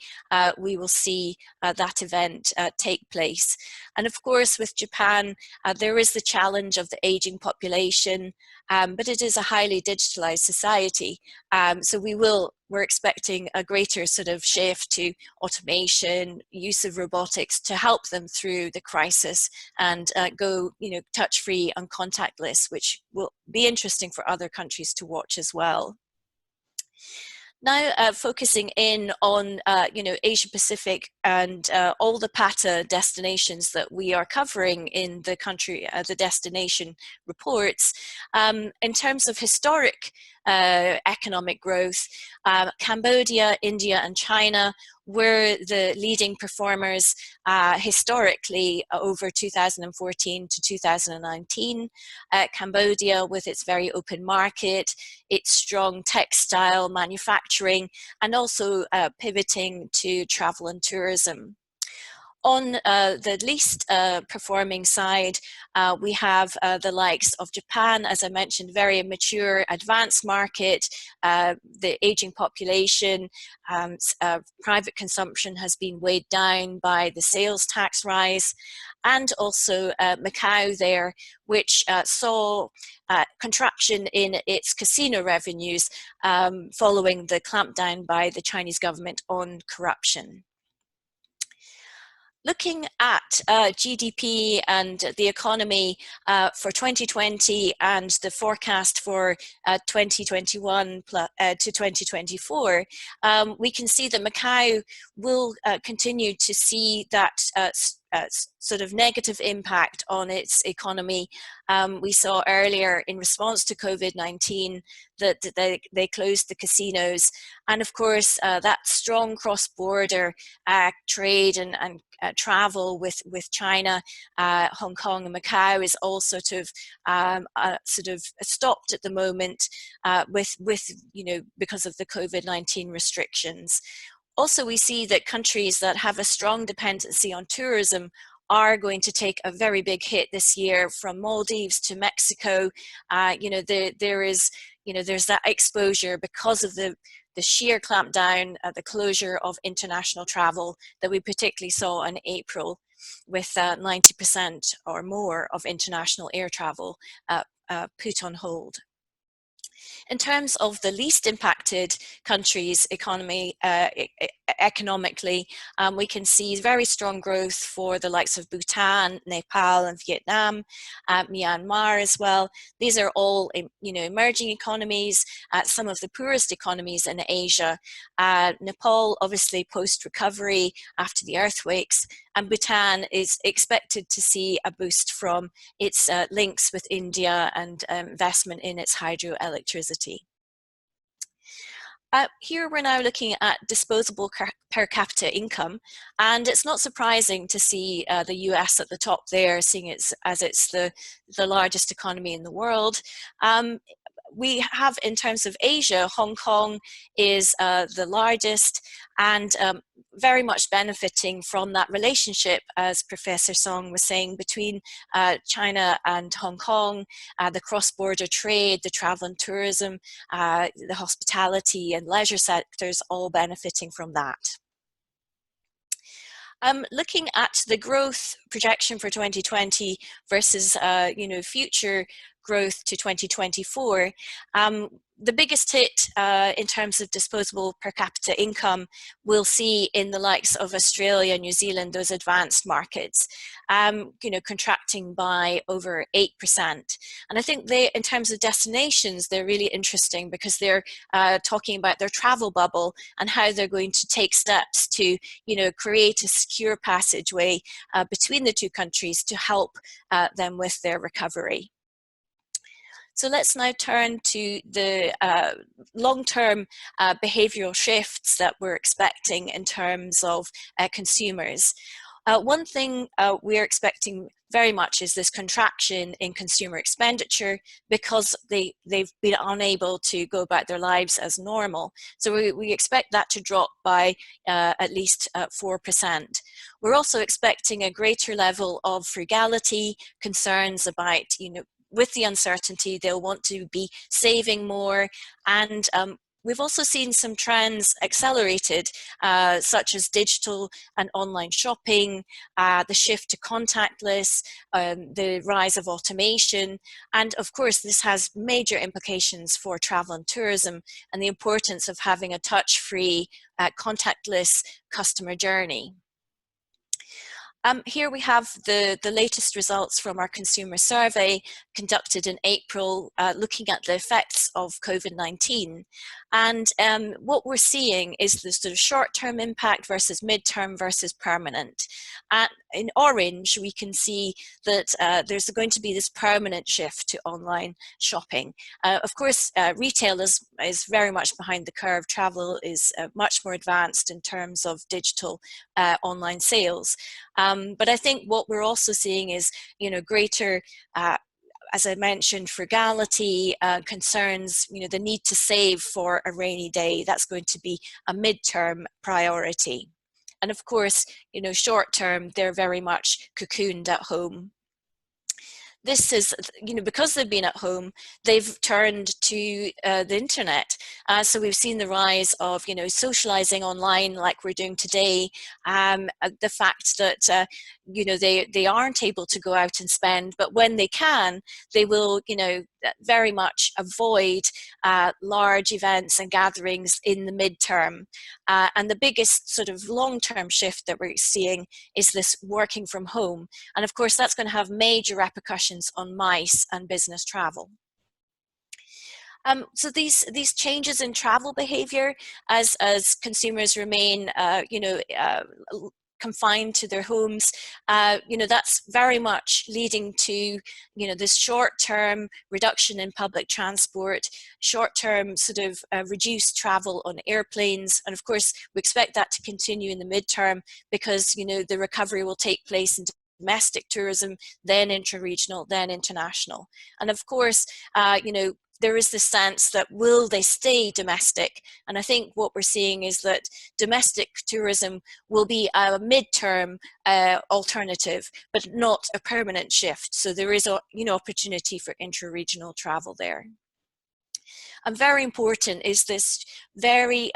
we will see that event take place. And of course, with Japan, there is the challenge of the aging population, but it is a highly digitalized society. So we're expecting a greater sort of shift to automation, use of robotics to help them through the crisis and go, you know, touch-free and contactless, which will be interesting for other countries to watch as well. Now focusing in on you know, Asia Pacific and all the PATA destinations that we are covering in the country, the destination reports. In terms of historic economic growth, Cambodia, India, and China were the leading performers historically over 2014 to 2019. Cambodia, with its very open market, its strong textile manufacturing, and also pivoting to travel and tourism. On the least performing side, we have the likes of Japan, as I mentioned, very mature, advanced market, the aging population, private consumption has been weighed down by the sales tax rise, and also Macau there, which saw contraction in its casino revenues following the clampdown by the Chinese government on corruption. Looking at GDP and the economy for 2020 and the forecast for 2021 to 2024, we can see that Macau will continue to see that sort of negative impact on its economy. We saw earlier in response to COVID-19 that they closed the casinos, and of course that strong cross-border trade and travel with China, Hong Kong and Macau is also sort of stopped at the moment with because of the COVID-19 restrictions. Also, we see that countries that have a strong dependency on tourism are going to take a very big hit this year, from Maldives to Mexico. There's that exposure because of the sheer clampdown, the closure of international travel that we particularly saw in April, with 90% or more of international air travel put on hold. In terms of the least impacted countries economically, we can see very strong growth for the likes of Bhutan, Nepal and Vietnam, Myanmar as well. These are all emerging economies, some of the poorest economies in Asia. Nepal obviously post-recovery after the earthquakes, and Bhutan is expected to see a boost from its links with India and investment in its hydroelectricity. Here we're now looking at disposable per capita income, and it's not surprising to see the US at the top there, seeing as it's the largest economy in the world. We have, in terms of Asia, Hong Kong is the largest, and very much benefiting from that relationship, as Professor Song was saying, between China and Hong Kong, the cross-border trade, the travel and tourism, the hospitality and leisure sectors, all benefiting from that. Looking at the growth projection for 2020 versus future growth to 2024, the biggest hit in terms of disposable per capita income we'll see in the likes of Australia, New Zealand, those advanced markets, contracting by over 8%. And I think in terms of destinations, they're really interesting because they're talking about their travel bubble and how they're going to take steps to, create a secure passageway between the two countries to help them with their recovery. So let's now turn to the long-term behavioral shifts that we're expecting in terms of consumers. One thing we're expecting very much is this contraction in consumer expenditure because they've been unable to go about their lives as normal. So we expect that to drop by at least 4%. We're also expecting a greater level of frugality, concerns about, with the uncertainty, they'll want to be saving more. And we've also seen some trends accelerated, such as digital and online shopping, the shift to contactless, the rise of automation. And of course, this has major implications for travel and tourism and the importance of having a touch-free, contactless customer journey. Here we have the latest results from our consumer survey conducted in April, looking at the effects of COVID-19. And what we're seeing is the sort of short-term impact versus mid-term versus permanent. In orange, we can see that there's going to be this permanent shift to online shopping. Of course, retail is very much behind the curve. Travel is much more advanced in terms of digital online sales. But I think what we're also seeing is, greater, as I mentioned, frugality, concerns, the need to save for a rainy day. That's going to be a midterm priority. And of course, you know, short term, they're very much cocooned at home. This is, you know, because they've been at home, they've turned to the internet. So we've seen the rise of, you know, socializing online like we're doing today. The fact that, you know, they aren't able to go out and spend, but when they can, they will, you know, very much avoid large events and gatherings in the midterm. And the biggest sort of long-term shift that we're seeing is this working from home. And of course, that's going to have major repercussions on MICE and business travel. So these changes in travel behavior as consumers remain, you know, confined to their homes, you know, that's very much leading to, you know, this short-term reduction in public transport, short-term sort of reduced travel on airplanes. And of course, we expect that to continue in the midterm because, you know, the recovery will take place in domestic tourism, then intra-regional, then international. And of course, you know, there is this sense that will they stay domestic? And I think what we're seeing is that domestic tourism will be a midterm alternative, but not a permanent shift. So there is a, you know, opportunity for intra-regional travel there. And very important is this very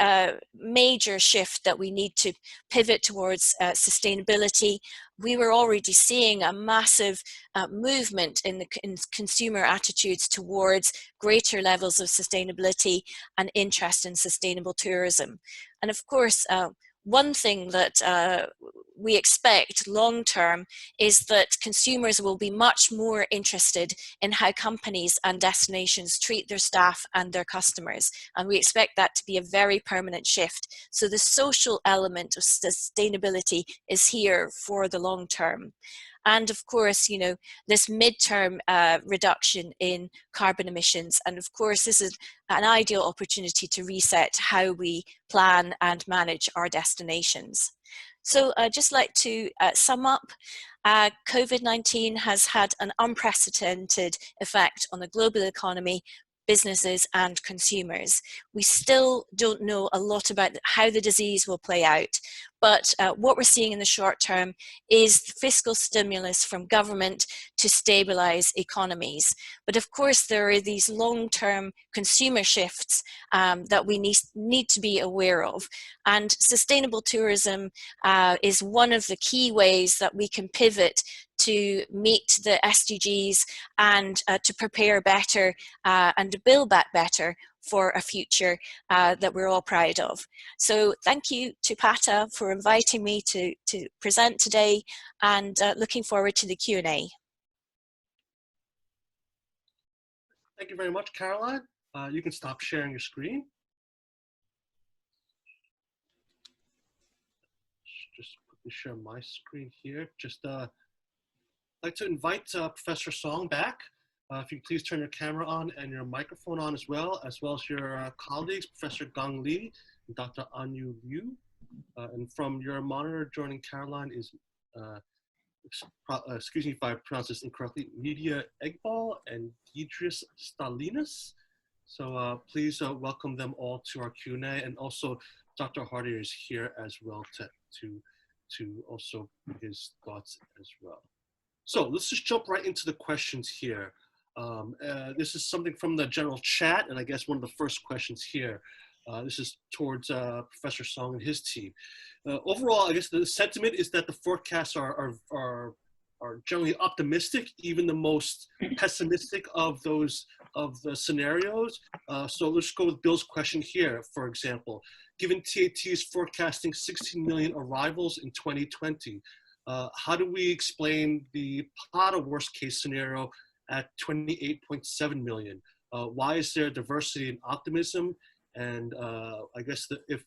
major shift that we need to pivot towards sustainability. We were already seeing a massive movement in consumer attitudes towards greater levels of sustainability and interest in sustainable tourism. And of course, one thing that we expect long term is that consumers will be much more interested in how companies and destinations treat their staff and their customers. And we expect that to be a very permanent shift. So the social element of sustainability is here for the long term. And of course, you know, this midterm reduction in carbon emissions. And of course, this is an ideal opportunity to reset how we plan and manage our destinations. So I'd just like to sum up. COVID-19 has had an unprecedented effect on the global economy, businesses and consumers. We still don't know a lot about how the disease will play out, but what we're seeing in the short term is fiscal stimulus from government to stabilize economies. But of course, there are these long-term consumer shifts that we need to be aware of. And sustainable tourism is one of the key ways that we can pivot to meet the SDGs and to prepare better and to build back better for a future that we're all proud of. So thank you to Pata for inviting me to present today, and looking forward to the Q&A. Thank you very much, Caroline. You can stop sharing your screen. Just quickly share my screen here. Just like to invite Professor Song back. If you please turn your camera on and your microphone on as well as your colleagues, Professor Gang Li and Dr. Anyu Liu. And from your monitor, joining Caroline is, excuse me if I pronounce this incorrectly, Media Egbal and Idris Stalinas. So please welcome them all to our Q&A, and also Dr. Hardy is here as well to also give his thoughts as well. So let's just jump right into the questions here. This is something from the general chat, and I guess one of the first questions here. This is towards Professor Song and his team. Overall, I guess the sentiment is that the forecasts are generally optimistic, even the most pessimistic of the scenarios. So let's go with Bill's question here, for example. Given TAT is forecasting 16 million arrivals in 2020, how do we explain the PATA worst case scenario at 28.7 million? Why is there diversity and optimism? And I guess if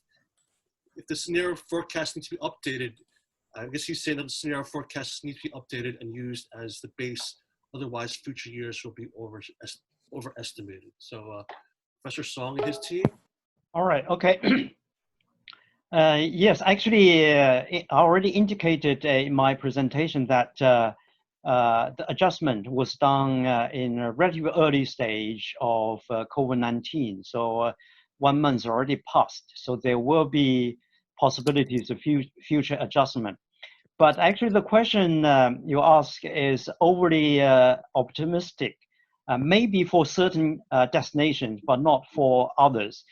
the scenario forecast needs to be updated, I guess he's saying that the scenario forecasts need to be updated and used as the base. Otherwise, future years will be overestimated. So Professor Song and his team. All right, okay. Yes, actually, I already indicated in my presentation that the adjustment was done in a relatively early stage of COVID-19. So 1 month already passed. So there will be possibilities of future adjustment. But actually, the question you ask is overly optimistic, maybe for certain destinations, but not for others.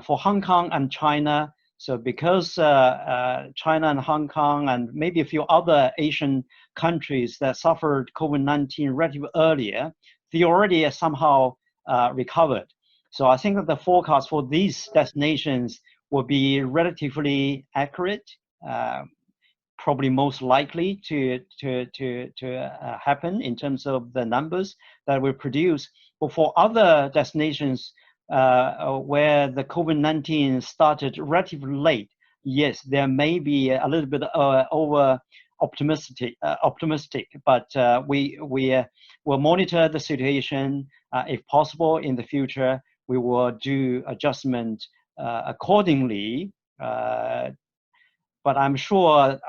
For Hong Kong and China, so because China and Hong Kong and maybe a few other Asian countries that suffered COVID-19 relatively earlier, they already somehow recovered. So I think that the forecast for these destinations will be relatively accurate, probably most likely to happen in terms of the numbers that we produce. But for other destinations where the COVID-19 started relatively late, yes, there may be a little bit over optimistic, but we will monitor the situation. If possible in the future, we will do adjustment accordingly. But I'm sure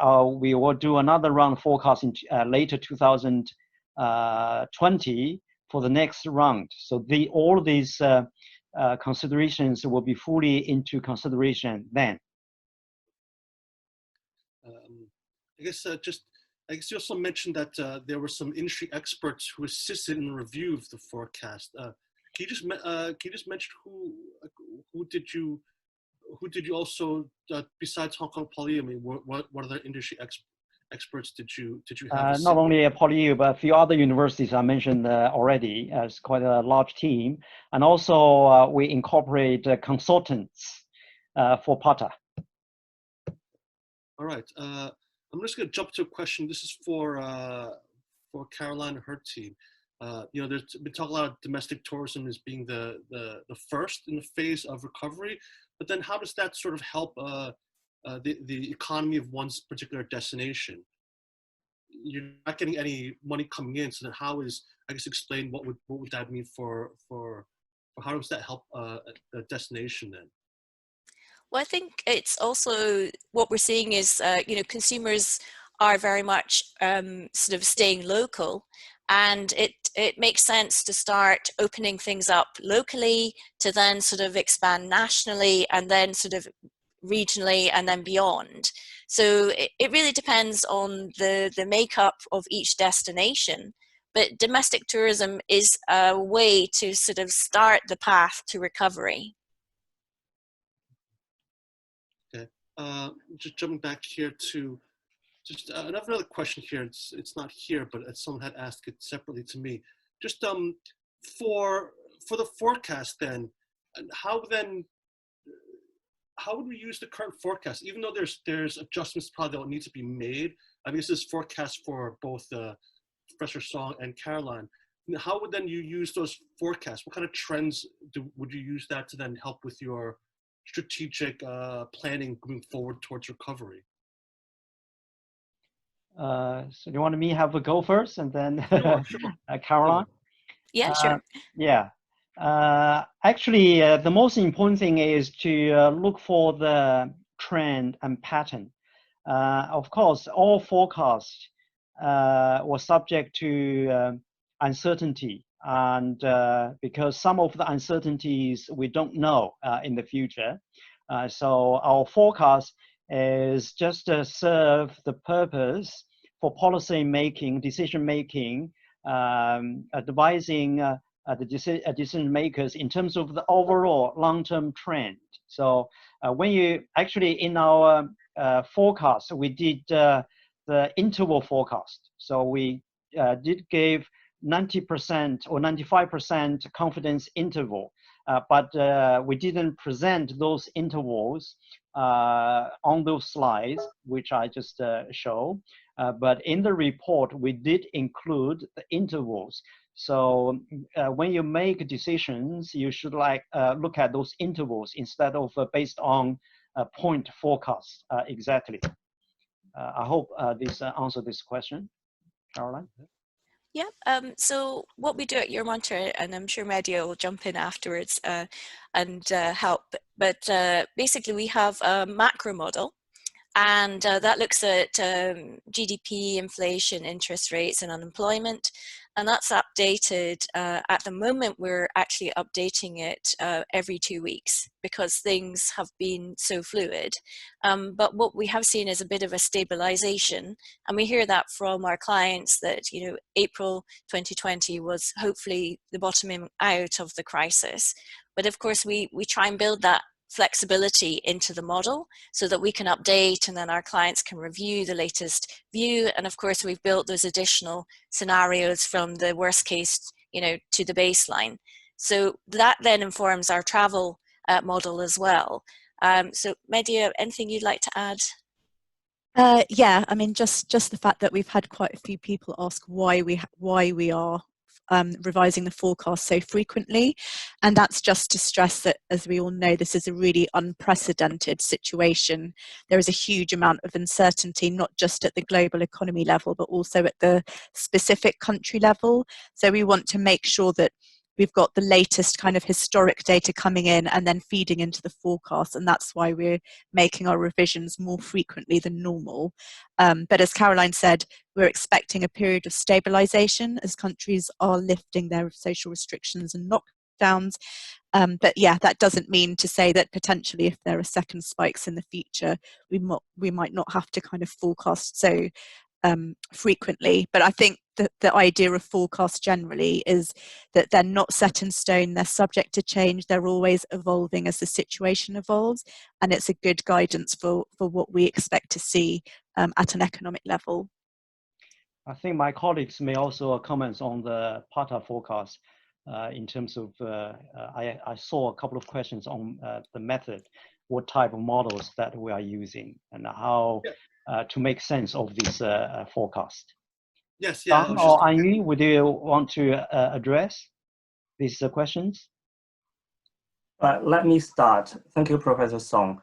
we will do another round forecast in later 2020 for the next round. So all these considerations will be fully into consideration then. I guess you also mentioned that there were some industry experts who assisted in the review of the forecast. Can you just mention who did you also besides Hong Kong Poly? I mean, what other industry experts did you have? Not only at PolyU, but a few other universities I mentioned already as quite a large team, and also we incorporate consultants for PATA. All right, I'm just going to jump to a question. This is for Caroline and her team. You know, there's been talk a lot of domestic tourism as being the first in the phase of recovery, but then how does that sort of help the economy of one's particular destination? You're not getting any money coming in, so then how is, I guess, explain what would that mean for how does that help the destination then? Well, I think it's also what we're seeing is, you know, consumers are very much sort of staying local, and it makes sense to start opening things up locally to then sort of expand nationally and then sort of regionally and then beyond. So it really depends on the makeup of each destination. But domestic tourism is a way to sort of start the path to recovery. Just jumping back here to just another question here. It's not here, but someone had asked it separately to me. Just for the forecast then, how would we use the current forecast? Even though there's adjustments probably that will need to be made. I mean, this is forecast for both Professor Song and Caroline. How would then you use those forecasts? What kind of trends would you use that to then help with your strategic planning moving forward towards recovery? So do you want me to have a go first and then Sure. Caroline? Yeah, sure. Yeah. Actually, the most important thing is to look for the trend and pattern. Of course, all forecasts were subject to uncertainty, and because some of the uncertainties we don't know in the future. So our forecast is just to serve the purpose for policy making, decision making, advising the decision makers in terms of the overall long-term trend. So when you actually in our forecast, we did the interval forecast. So we did give 90% or 95% confidence interval, but we didn't present those intervals on those slides, which I just show. But in the report, we did include the intervals. So when you make decisions, you should look at those intervals instead of based on point forecast exactly. I hope this answered this question, Caroline. Yeah, so what we do at Euromonitor, and I'm sure Media will jump in afterwards and help, but basically we have a macro model, and that looks at GDP, inflation, interest rates, and unemployment. and that's updated. At the moment, we're actually updating it every 2 weeks because things have been so fluid. But what we have seen is a bit of a stabilization, and we hear that from our clients that, you know, April 2020 was hopefully the bottoming out of the crisis. But of course, we try and build that flexibility into the model so that we can update and then our clients can review the latest view. And of course, we've built those additional scenarios from the worst case, you know, to the baseline. So that then informs our travel model as well. So Medya, anything you'd like to add? Yeah, I mean, just the fact that we've had quite a few people ask why we are revising the forecast so frequently, and that's just to stress that, as we all know, this is a really unprecedented situation. There is a huge amount of uncertainty, not just at the global economy level, but also at the specific country level. So we want to make sure that we've got the latest kind of historic data coming in and then feeding into the forecast, and that's why we're making our revisions more frequently than normal. But as Caroline said, we're expecting a period of stabilization as countries are lifting their social restrictions and lockdowns. But yeah, that doesn't mean to say that potentially if there are second spikes in the future, we might not have to kind of forecast so frequently. But I think that the idea of forecast generally is that they're not set in stone, they're subject to change, they're always evolving as the situation evolves, and it's a good guidance for what we expect to see at an economic level. I think my colleagues may also comment on the PATA forecast in terms of, I saw a couple of questions on the method, what type of models that we are using and how to make sense of this forecast. Yes, yeah. Dang or Anyu, would you want to address these questions? Let me start. Thank you, Professor Song.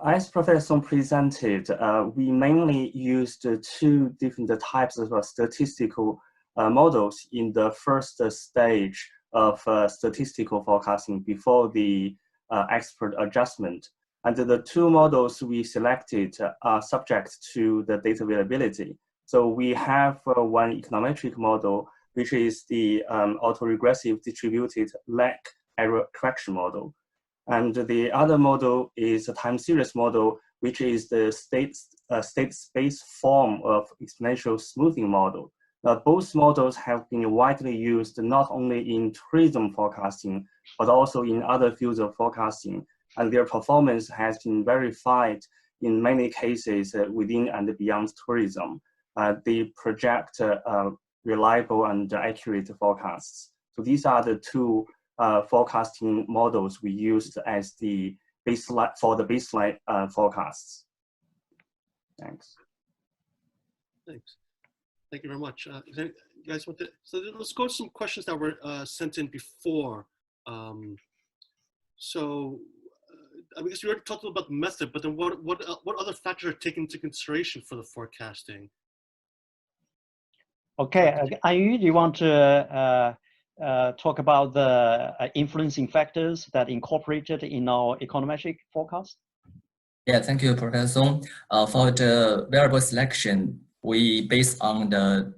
As Professor Song presented, we mainly used two different types of statistical models in the first stage of statistical forecasting before the expert adjustment. And the two models we selected are subject to the data availability. So we have one econometric model, which is the autoregressive distributed lag error correction model. And the other model is a time series model, which is the state space form of exponential smoothing model. Both models have been widely used not only in tourism forecasting, but also in other fields of forecasting. And their performance has been verified in many cases within and beyond tourism. They project reliable and accurate forecasts. So these are the two forecasting models we used as the baseline for the baseline forecasts. Thanks. Thanks. Thank you very much. You guys want to? So let's go to some questions that were sent in before. I guess we already talked about the method, but then what other factors are taken into consideration for the forecasting? Okay, Anyu, do you want to talk about the influencing factors that incorporated in our econometric forecast? Yeah, thank you, Professor Song. For the variable selection, we based on the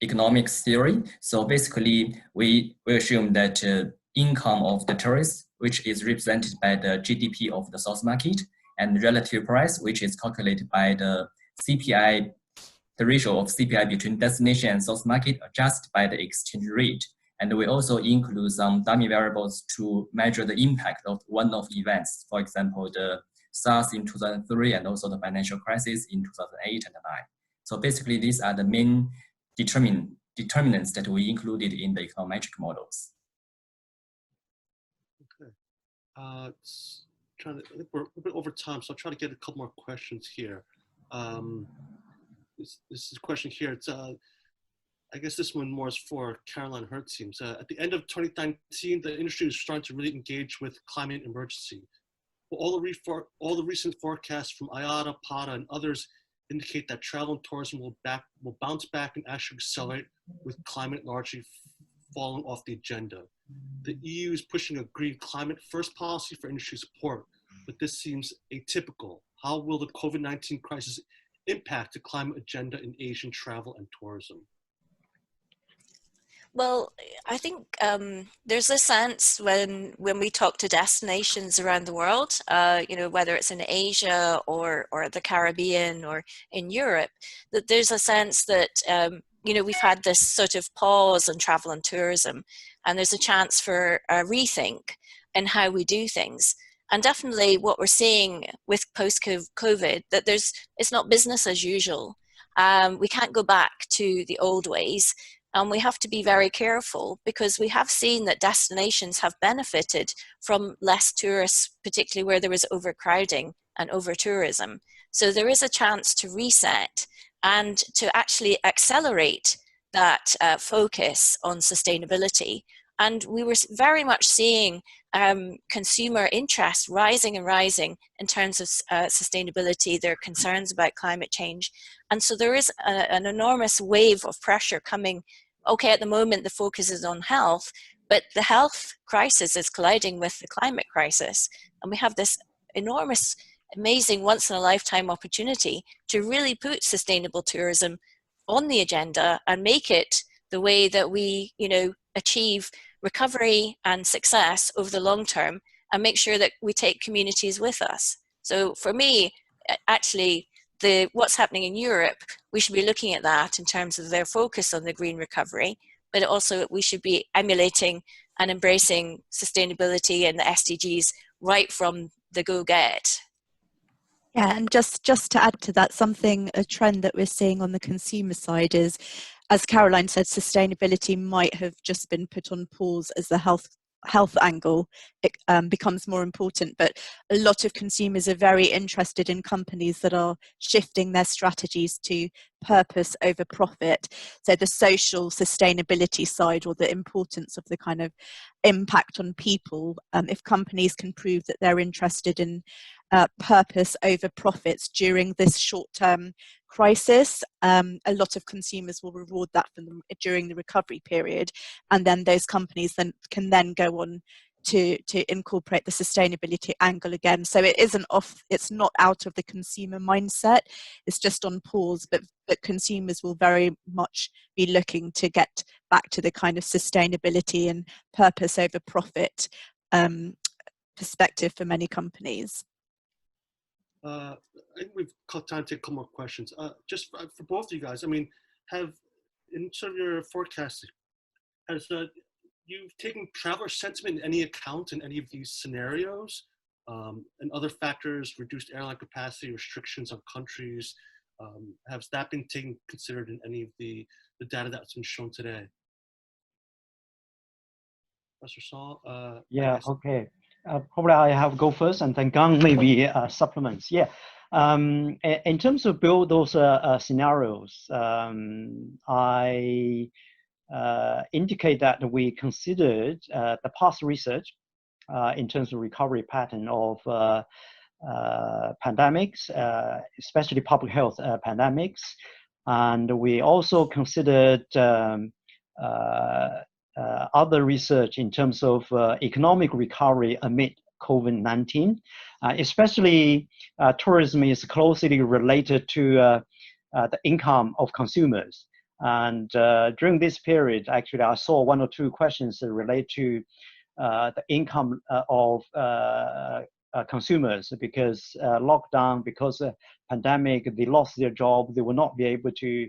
economics theory. So basically, we assume that income of the tourists, which is represented by the GDP of the source market, and relative price, which is calculated by the CPI, the ratio of CPI between destination and source market adjusted by the exchange rate. And we also include some dummy variables to measure the impact of one-off events. For example, the SARS in 2003 and also the financial crisis in 2008 and 9. So basically, these are the main determinants that we included in the econometric models. Okay. I think we're a bit over time, so I'll try to get a couple more questions here. This is a question here. It's I guess this one more is for Caroline and her team. So at the end of 2019, the industry is starting to really engage with climate emergency. Well, all the recent forecasts from IATA, PATA, and others indicate that travel and tourism will bounce back and actually accelerate with climate largely falling off the agenda. The EU is pushing a green climate first policy for industry support, but this seems atypical. How will the COVID-19 crisis impact the climate agenda in Asian travel and tourism? Well, I think there's a sense when we talk to destinations around the world, you know, whether it's in Asia or the Caribbean or in Europe, that there's a sense that you know, we've had this sort of pause on travel and tourism, and there's a chance for a rethink in how we do things. And definitely, what we're seeing with post-COVID, that it's not business as usual. We can't go back to the old ways. And we have to be very careful because we have seen that destinations have benefited from less tourists, particularly where there was overcrowding and over-tourism. So there is a chance to reset and to actually accelerate that focus on sustainability. And we were very much seeing consumer interest rising and rising in terms of sustainability, their concerns about climate change. And so there is an enormous wave of pressure coming. Okay, at the moment, the focus is on health, but the health crisis is colliding with the climate crisis. And we have this enormous, amazing, once-in-a-lifetime opportunity to really put sustainable tourism on the agenda and make it the way that we, you know, achieve recovery and success over the long term and make sure that we take communities with us. So for me, actually, what's happening in Europe, we should be looking at that in terms of their focus on the green recovery, but also we should be emulating and embracing sustainability and the SDGs right from the go-get. Yeah, and just to add to that, a trend that we're seeing on the consumer side is, as Caroline said, sustainability might have just been put on pause as the health angle becomes more important, but a lot of consumers are very interested in companies that are shifting their strategies to purpose over profit. So the social sustainability side, or the importance of the kind of impact on people, if companies can prove that they're interested in purpose over profits during this short-term crisis, a lot of consumers will reward that for them during the recovery period, and then those companies can go on to incorporate the sustainability angle again. So it's not out of the consumer mindset, it's just on pause, but consumers will very much be looking to get back to the kind of sustainability and purpose over profit perspective for many companies. I think we've got time to take a couple more questions. Just for both of you guys, I mean, in sort of your forecasting, has you've taken traveler sentiment in any account in any of these scenarios, and other factors, reduced airline capacity, restrictions on countries, has that been considered in any of the data that's been shown today? Professor Song? Yeah, okay. Probably I have go first, and then Gang maybe supplements. Yeah. In terms of build those scenarios, I indicate that we considered the past research in terms of recovery pattern of pandemics, especially public health pandemics, and we also considered other research in terms of economic recovery amid COVID-19, especially tourism is closely related to the income of consumers. And during this period, actually, I saw one or two questions that relate to the income of consumers, because lockdown, because pandemic, they lost their job, they will not be able to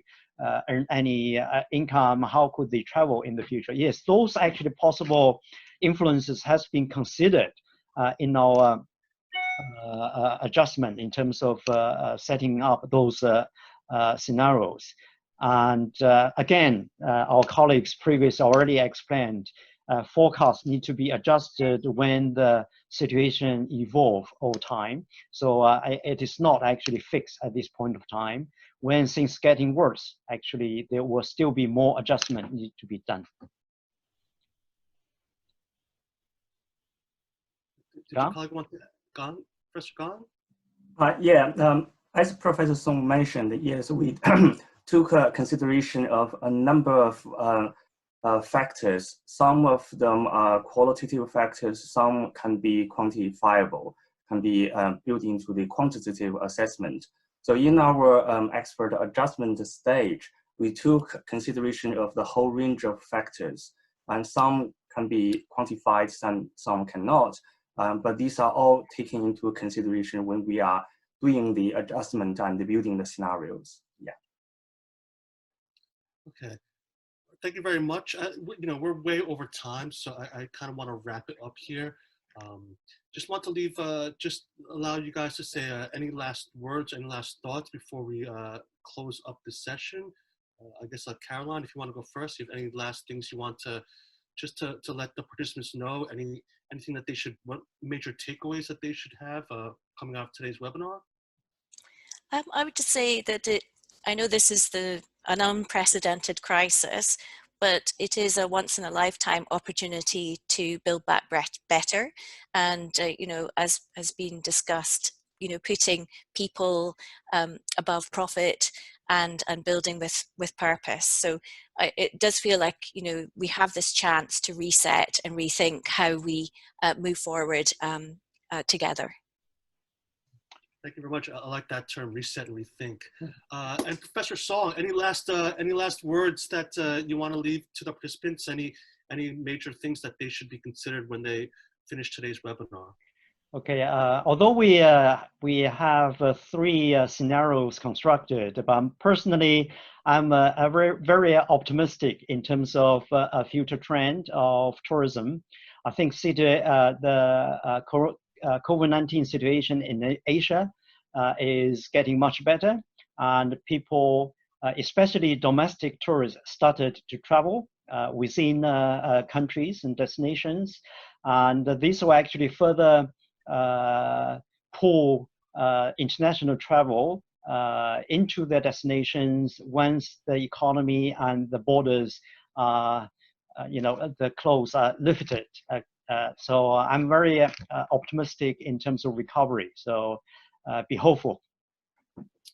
earn any income. How could they travel in the future? Yes, those actually possible influences has been considered in our adjustment in terms of setting up those scenarios. And again, our colleagues previously already explained, forecasts need to be adjusted when the situation evolves over time. So it is not actually fixed at this point of time. When things getting worse, actually, there will still be more adjustment need to be done. Did your colleague want to, Professor Gang? Yeah, as Professor Song mentioned, yes, we took consideration of a number of factors. Some of them are qualitative factors, some can be quantifiable, can be built into the quantitative assessment. So in our expert adjustment stage, we took consideration of the whole range of factors, and some can be quantified, some cannot. But these are all taken into consideration when we are doing the adjustment and building the scenarios. Yeah. Okay. Thank you very much. You know, we're way over time, so I kind of want to wrap it up here. Just want to leave, just allow you guys to say any last words, any last thoughts before we close up the session. I guess Caroline, if you want to go first, if you have any last things you want to, just to let the participants know, anything that they should, what major takeaways that they should have coming out of today's webinar? I would just say that I know this is an unprecedented crisis, but it is a once-in-a-lifetime opportunity to build back better. And, you know, as has been discussed, you know, putting people above profit and building with purpose. So it does feel like, you know, we have this chance to reset and rethink how we move forward together. Thank you very much. I like that term, reset and rethink. And Professor Song, any last words that you want to leave to the participants? Any major things that they should be considered when they finish today's webinar? Okay. Although we have three scenarios constructed, but personally, I'm very optimistic in terms of a future trend of tourism. I think the COVID-19 situation in Asia is getting much better, and people, especially domestic tourists, started to travel within countries and destinations, and this will actually further pull international travel into their destinations once the economy and the borders the close are lifted. So I'm very optimistic in terms of recovery. So be hopeful.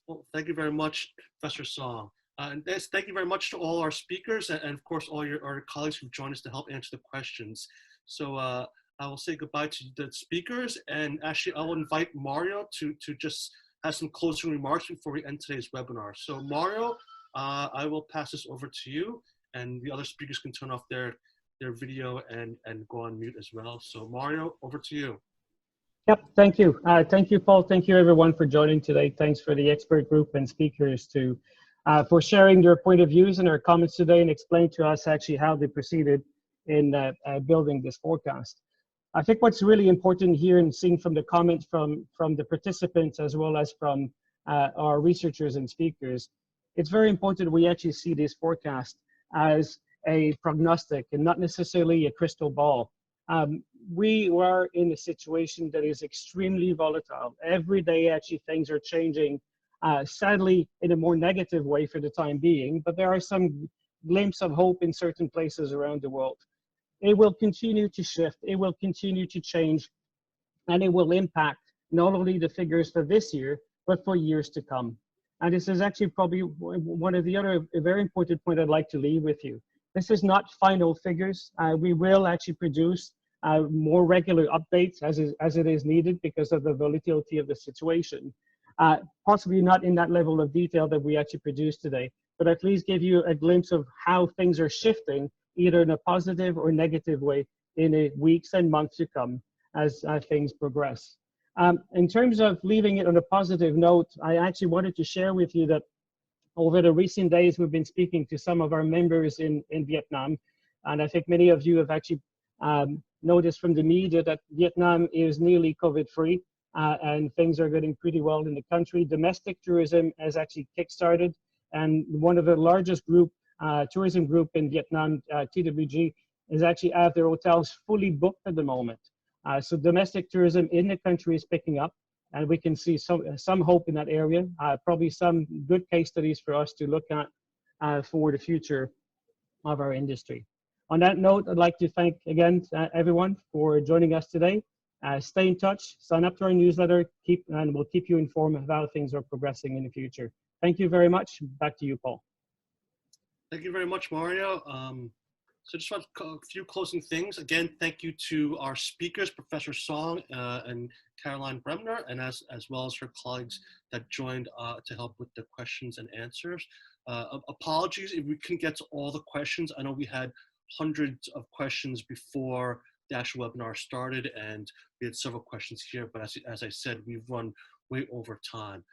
Well, thank you very much, Professor Song. And thank you very much to all our speakers and of course all our colleagues who've joined us to help answer the questions. So I will say goodbye to the speakers, and actually I will invite Mario to just have some closing remarks before we end today's webinar. So Mario, I will pass this over to you, and the other speakers can turn off their video and go on mute as well. So Mario, over to you. Yep, thank you. Thank you, Paul. Thank you, everyone, for joining today. Thanks for the expert group and speakers for sharing their point of views and their comments today and explain to us actually how they proceeded in building this forecast. I think what's really important here, and seeing from the comments from the participants as well as from our researchers and speakers, it's very important we actually see this forecast as a prognostic and not necessarily a crystal ball. We are in a situation that is extremely volatile. Every day, actually, things are changing, sadly, in a more negative way for the time being, but there are some glimpses of hope in certain places around the world. It will continue to shift, it will continue to change, and it will impact not only the figures for this year, but for years to come. And this is actually probably one of the other very important points I'd like to leave with you. This is not final figures. We will actually produce more regular updates as it is needed because of the volatility of the situation. Possibly not in that level of detail that we actually produced today, but at least give you a glimpse of how things are shifting, either in a positive or negative way in the weeks and months to come as things progress. In terms of leaving it on a positive note, I actually wanted to share with you that over the recent days, we've been speaking to some of our members in Vietnam, and I think many of you have actually noticed from the media that Vietnam is nearly COVID-free, and things are getting pretty well in the country. Domestic tourism has actually kickstarted, and one of the largest tourism group in Vietnam, TWG, is actually have their hotels fully booked at the moment. So domestic tourism in the country is picking up, and we can see some hope in that area. Probably some good case studies for us to look at for the future of our industry. On that note, I'd like to thank again everyone for joining us today. Stay in touch, sign up to our newsletter, and we'll keep you informed of how things are progressing in the future. Thank you very much. Back to you, Paul. Thank you very much, Mario. So just want a few closing things. Again, thank you to our speakers, Professor Song and Caroline Bremner, and as well as her colleagues that joined to help with the questions and answers. Apologies if we couldn't get to all the questions. I know we had hundreds of questions before the actual webinar started, and we had several questions here, but as I said, we've run way over time.